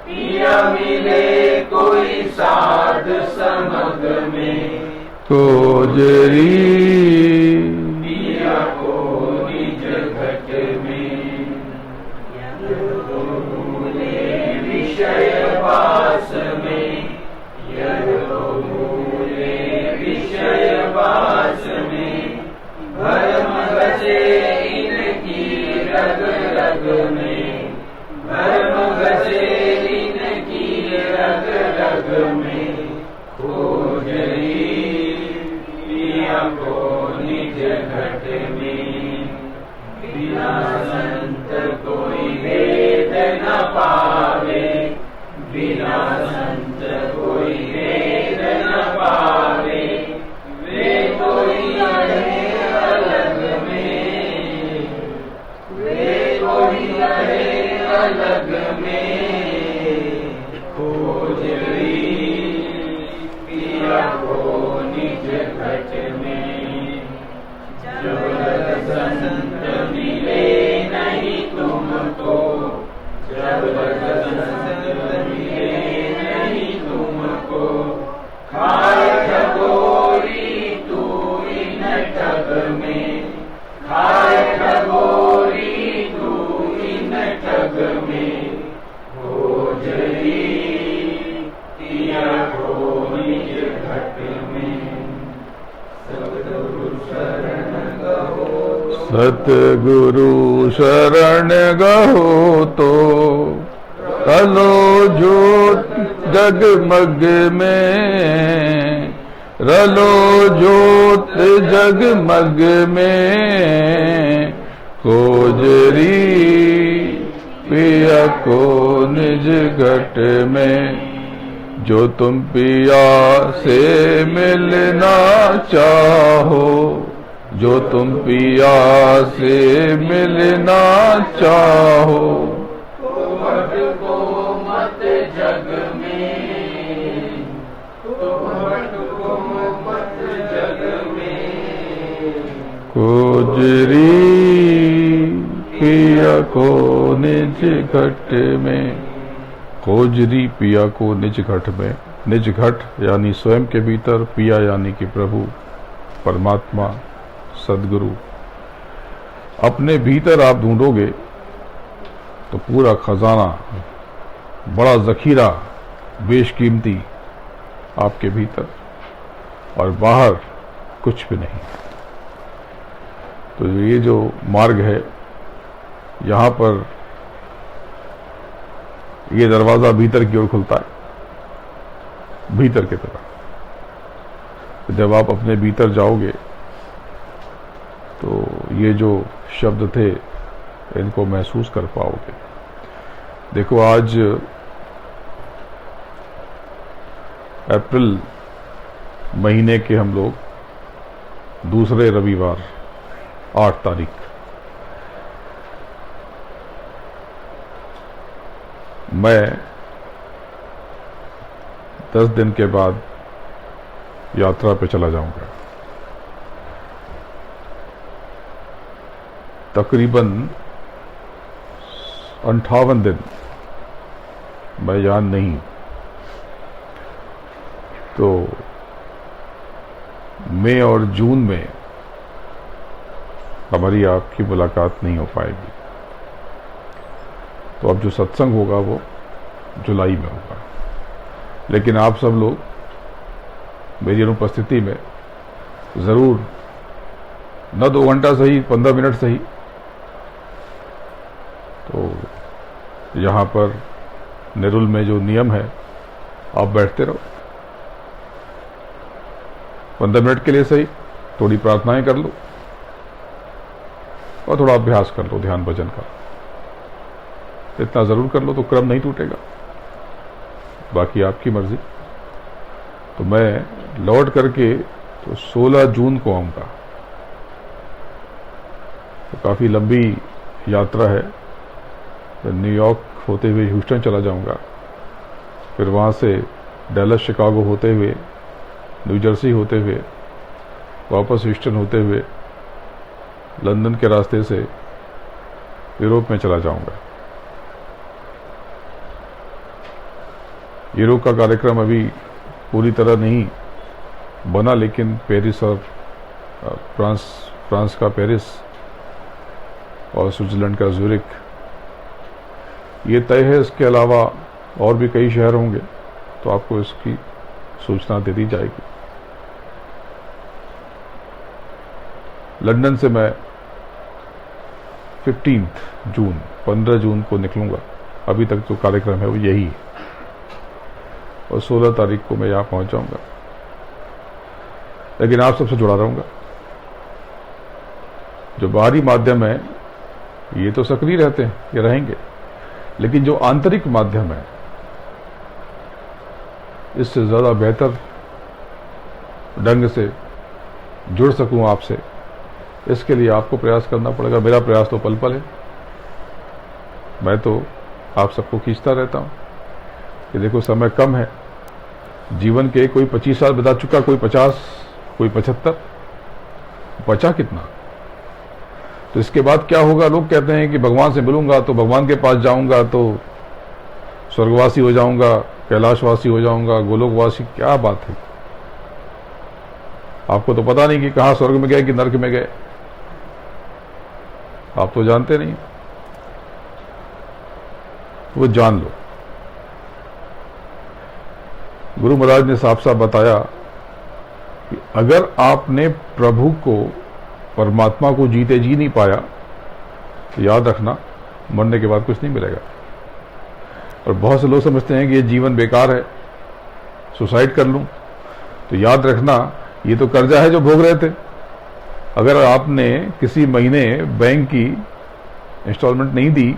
पिया मिले कोई साध समग में। खोजरी पिया को निज घट में। भूले विषय वास में, विषय वास में। भरम घसे इनकी रग रग में, भरम घसे इनकी रग रग में। खोजरी पिया को निज घट में। बिना संत कोई भेद न पावे, बिना संत कोई भेद न पावे। वे कोई रहे अलग में, वे कोई रहे अलग में। खोजरी पिया को निज घट में। जब संत मिले नहीं तुमको, जब संत मिले नहीं तुमको। खाए ठगोरी तू इन ठग में, खाए ठगोरी तू इन ठग में। खोजरी पिया को निज घट में। सतगुरु शरण गहो, सतगुरु शरण गहो तो कलो ज्योत जगमग में। रलो ज्योत जगमग में। खोजरी पिया को निज घट में। जो तुम पिया से मिलना चाहो, जो तुम पिया से मिलना चाहो। को मत जग में, को मत जग में। खोजरी पिया को निज घट में। खोजरी पिया को निज घट में। निज घट यानी स्वयं के भीतर, पिया यानी कि प्रभु परमात्मा सदगुरु। अपने भीतर आप ढूंढोगे तो पूरा खजाना, बड़ा जखीरा, बेशकीमती आपके भीतर, और बाहर कुछ भी नहीं। तो ये जो मार्ग है, यहाँ पर ये दरवाजा भीतर की ओर खुलता है, भीतर की तरफ। जब आप अपने भीतर जाओगे तो ये जो शब्द थे इनको महसूस कर पाओगे। देखो, आज अप्रैल महीने के हम लोग दूसरे रविवार 8 तारीख, मैं 10 दिन के बाद यात्रा पे चला जाऊंगा। तकरीबन 58 दिन मैं यहाँ नहीं। तो मई और जून में हमारी आपकी मुलाकात नहीं हो पाएगी। तो अब जो सत्संग होगा वो जुलाई में होगा, लेकिन आप सब लोग मेरी अनुपस्थिति में ज़रूर न 2 घंटा सही 15 मिनट सही तो यहाँ पर नेरुल में जो नियम है आप बैठते रहो, 15 मिनट के लिए सही थोड़ी प्रार्थनाएं कर लो और थोड़ा अभ्यास कर लो ध्यान भजन का। इतना ज़रूर कर लो तो क्रम नहीं टूटेगा, बाकी आपकी मर्जी। तो मैं लौट करके तो 16 जून को आऊँगा। तो काफ़ी लंबी यात्रा है। मैं न्यूयॉर्क होते हुए ह्यूस्टन चला जाऊँगा, फिर वहाँ से डैलस शिकागो होते हुए न्यू जर्सी होते हुए वापस ह्यूस्टन होते हुए लंदन के रास्ते से यूरोप में चला जाऊँगा। यूरोप का कार्यक्रम अभी पूरी तरह नहीं बना, लेकिन पेरिस और फ्रांस का पेरिस और स्विट्जरलैंड का ज़ूरिक ये तय है। इसके अलावा और भी कई शहर होंगे, तो आपको इसकी सूचना दे दी जाएगी। लंदन से मैं 15 जून को निकलूंगा। अभी तक जो कार्यक्रम है वो यही है, और 16 तारीख को मैं यहाँ पहुँच जाऊँगा। लेकिन आप सबसे जुड़ा रहूँगा। जो बाहरी माध्यम है ये तो सक्रिय रहते हैं, ये रहेंगे, लेकिन जो आंतरिक माध्यम है इससे ज़्यादा बेहतर ढंग से जुड़ सकूं आपसे, इसके लिए आपको प्रयास करना पड़ेगा। मेरा प्रयास तो पल पल है। मैं तो आप सबको खींचता रहता हूं कि देखो समय कम है, जीवन के कोई 25 साल बिता चुका, कोई 50, कोई 75, बचा कितना? तो इसके बाद क्या होगा? लोग कहते हैं कि भगवान से मिलूंगा तो भगवान के पास जाऊंगा तो स्वर्गवासी हो जाऊंगा, कैलाशवासी हो जाऊंगा, गोलोकवासी। क्या बात है? आपको तो पता नहीं कि कहां स्वर्ग में गए कि नरक में गए, आप तो जानते नहीं। वो जान लो। गुरु महाराज ने साफ साफ बताया कि अगर आपने प्रभु को, परमात्मा को जीते जी नहीं पाया तो याद रखना मरने के बाद कुछ नहीं मिलेगा। और बहुत से लोग समझते हैं कि ये जीवन बेकार है, सुसाइड कर लूं। तो याद रखना ये तो कर्जा है जो भोग रहे थे। अगर आपने किसी महीने बैंक की इंस्टॉलमेंट नहीं दी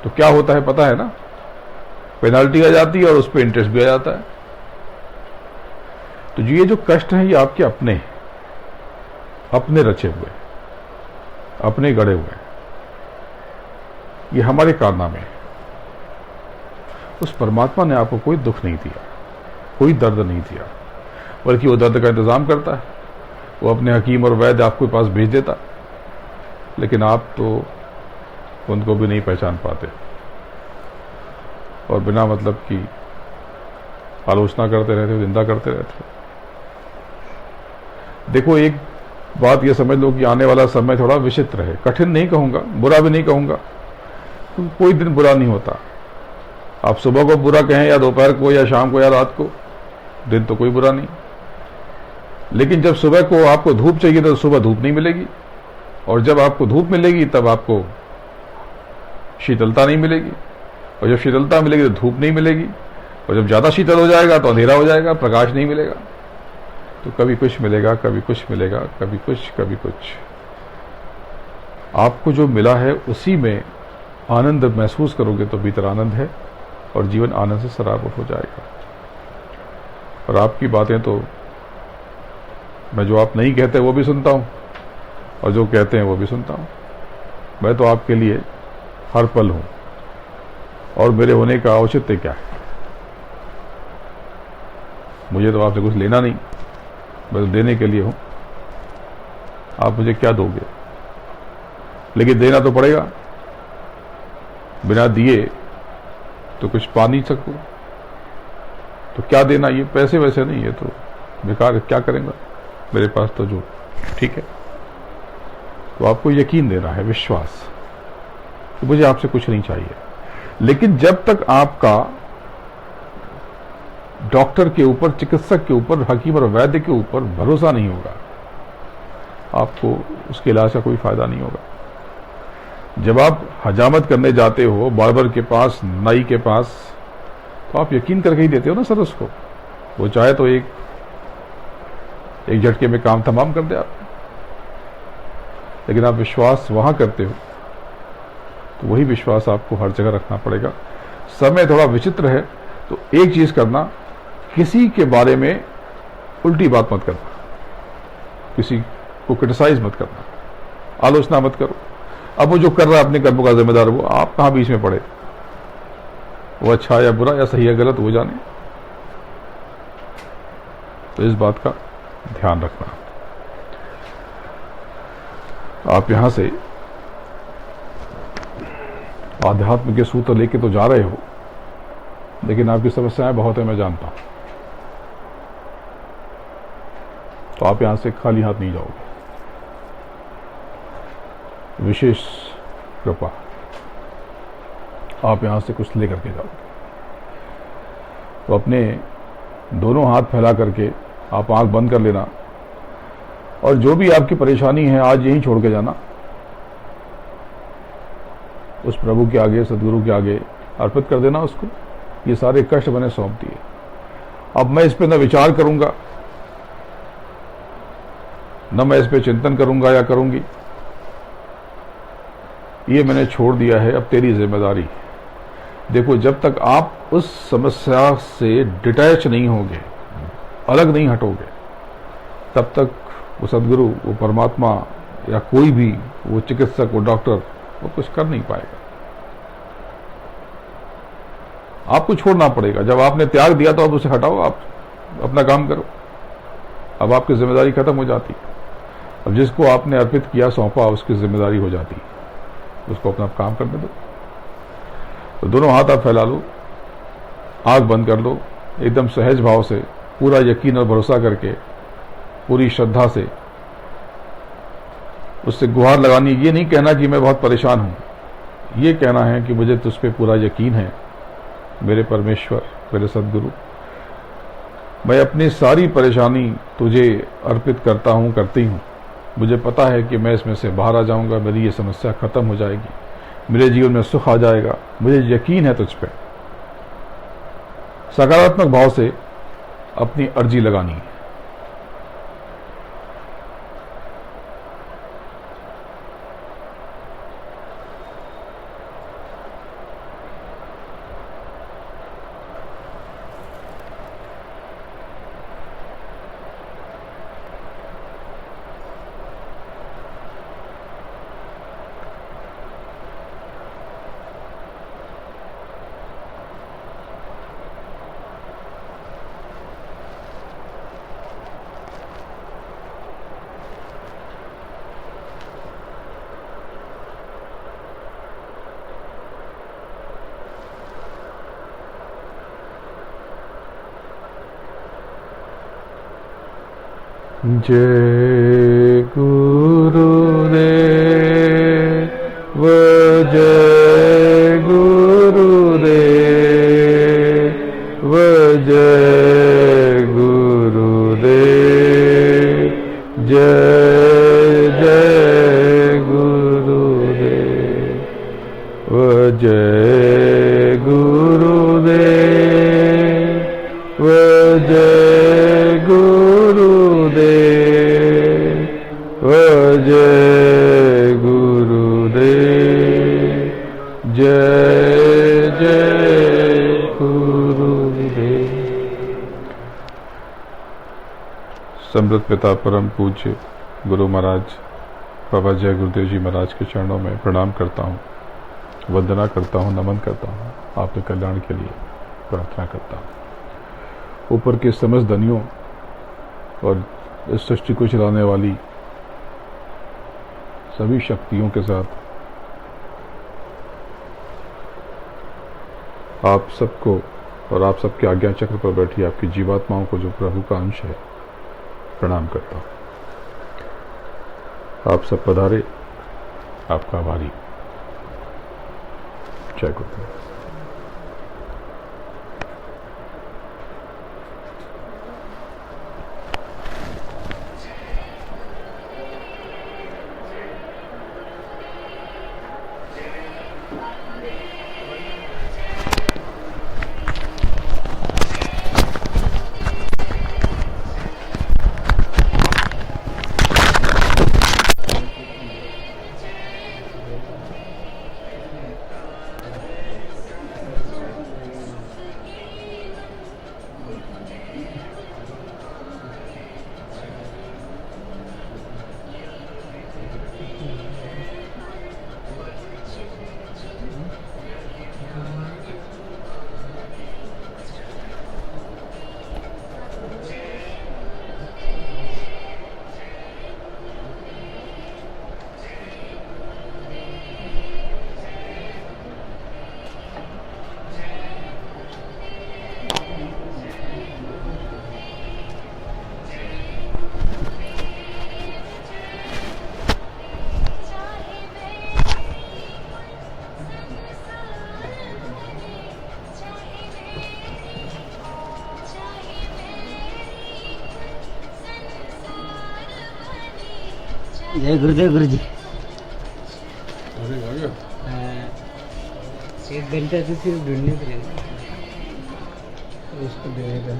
तो क्या होता है पता है ना? पेनाल्टी आ जाती है और उस पर इंटरेस्ट भी आ जाता है। तो ये जो कष्ट हैं ये आपके अपने हैं, अपने रचे हुए, अपने गढ़े हुए। ये हमारे कारनामे हैं। उस परमात्मा ने आपको कोई दुख नहीं दिया, कोई दर्द नहीं दिया, बल्कि वो दर्द का इंतजाम करता है। वो अपने हकीम और वैद्य आपके पास भेज देता, लेकिन आप तो उनको भी नहीं पहचान पाते और बिना मतलब की आलोचना करते रहते हो, निंदा करते रहते हो। देखो एक बात ये समझ लो कि आने वाला समय थोड़ा विचित्र है। कठिन नहीं कहूंगा, बुरा भी नहीं कहूंगा, क्योंकि कोई दिन बुरा नहीं होता। आप सुबह को बुरा कहें या दोपहर को या शाम को या रात को, दिन तो कोई बुरा नहीं। लेकिन जब सुबह को आपको धूप चाहिए तो सुबह धूप नहीं मिलेगी, और जब आपको धूप मिलेगी तब आपको शीतलता नहीं मिलेगी, और जब शीतलता मिलेगी तो धूप नहीं मिलेगी, और जब ज़्यादा शीतल हो जाएगा तो अंधेरा हो जाएगा, प्रकाश नहीं मिलेगा। तो कभी कुछ मिलेगा, कभी कुछ मिलेगा, कभी कुछ, कभी कुछ। आपको जो मिला है उसी में आनंद महसूस करोगे तो भीतर आनंद है, और जीवन आनंद से सराबोर हो जाएगा। और आपकी बातें तो मैं जो आप नहीं कहते वो भी सुनता हूँ, और जो कहते हैं वो भी सुनता हूँ। मैं तो आपके लिए हर पल हूँ, और मेरे होने का औचित्य क्या है? मुझे तो आपसे कुछ लेना नहीं, मैं तो देने के लिए हूँ। आप मुझे क्या दोगे? लेकिन देना तो पड़ेगा। बिना दिए तो कुछ पा नहीं सकूं। तो क्या देना? ये पैसे वैसे नहीं, ये तो बेकार है, क्या करेंगे? मेरे पास तो जो ठीक है। तो आपको यकीन देना है, विश्वास कि मुझे आपसे कुछ नहीं चाहिए। लेकिन जब तक आपका डॉक्टर के ऊपर, चिकित्सक के ऊपर, हकीम और वैद्य के ऊपर भरोसा नहीं होगा, आपको उसके इलाज का कोई फायदा नहीं होगा। जब आप हजामत करने जाते हो बार्बर के पास, नाई के पास, तो आप यकीन करके ही देते हो ना सर उसको। वो चाहे तो एक झटके में काम तमाम कर दे आप, लेकिन आप विश्वास वहां करते हो, तो वही विश्वास आपको हर जगह रखना पड़ेगा। समय थोड़ा विचित्र है, तो एक चीज करना, किसी के बारे में उल्टी बात मत करना, किसी को क्रिटिसाइज मत करना, आलोचना मत करो। अब वो जो कर रहा है अपने कर्मों का जिम्मेदार, वो आप कहां बीच में पड़े, वो अच्छा या बुरा या सही या गलत वो जाने। तो इस बात का ध्यान रखना। आप यहां से आध्यात्म के सूत्र लेके तो जा रहे हो, लेकिन आपकी समस्याएं बहुत है, मैं जानता हूं। तो आप यहां से खाली हाथ नहीं जाओगे। विशेष कृपा, आप यहां से कुछ लेकर के जाओगे। तो अपने दोनों हाथ फैला करके आप आंख बंद कर लेना, और जो भी आपकी परेशानी है आज यहीं छोड़ के जाना, उस प्रभु के आगे, सदगुरु के आगे अर्पित कर देना उसको। ये सारे कष्ट मैंने सौंप दिए, अब मैं इस पे न विचार करूंगा, न मैं इस पे चिंतन करूंगा या करूंगी, ये मैंने छोड़ दिया है, अब तेरी जिम्मेदारी। देखो, जब तक आप उस समस्या से डिटैच नहीं होगे, अलग नहीं हटोगे, तब तक वो सदगुरु, वो परमात्मा या कोई भी, वो चिकित्सक, वो डॉक्टर, वो कुछ कर नहीं पाएगा। आपको छोड़ना पड़ेगा। जब आपने त्याग दिया तो अब उसे हटाओ, आप अपना काम करो। अब आपकी जिम्मेदारी खत्म हो जाती। अब जिसको आपने अर्पित किया, सौंपा, उसकी जिम्मेदारी हो जाती, उसको अपना काम करने दो। तो दोनों हाथ आप फैला लो, आंख बंद कर लो, एकदम सहज भाव से, पूरा यकीन और भरोसा करके, पूरी श्रद्धा से उससे गुहार लगानी। ये नहीं कहना कि मैं बहुत परेशान हूं, ये कहना है कि मुझे तुझ पे पूरा यकीन है मेरे परमेश्वर, मेरे सदगुरु। मैं अपनी सारी परेशानी तुझे अर्पित करता हूं, करती हूं। मुझे पता है कि मैं इसमें से बाहर आ जाऊंगा, मेरी ये समस्या खत्म हो जाएगी, मेरे जीवन में सुख आ जाएगा, मुझे यकीन है तुझ पे। सकारात्मक भाव से अपनी अर्जी लगानी है। जय गुरुदेव, जय गुरुदेव, जय गुरुदेव, जय जय गुरुदेव, जय गुरुदेव, जय गुरुदेव, जय गुरुदेव, जय जय गुरुदेव। समृद्ध पिता परम पूज्य गुरु महाराज बाबा जय गुरुदेव जी महाराज के चरणों में प्रणाम करता हूँ, वंदना करता हूँ, नमन करता हूँ, आपके कल्याण के लिए प्रार्थना करता हूँ। ऊपर के समस्त धनियों और इस सृष्टि को चलाने वाली सभी शक्तियों के साथ आप सबको और आप सबके आज्ञा चक्र पर बैठी आपकी जीवात्माओं को, जो प्रभु का अंश है, प्रणाम करता हूँ। आप सब पधारे आपका आभारी हूं। जय गुरुदेव। जय गुरुदेव गुरु जी। अरे आ गया। 1 घंटा से सिर्फ ढूंढने पड़ेगा उसको देने का।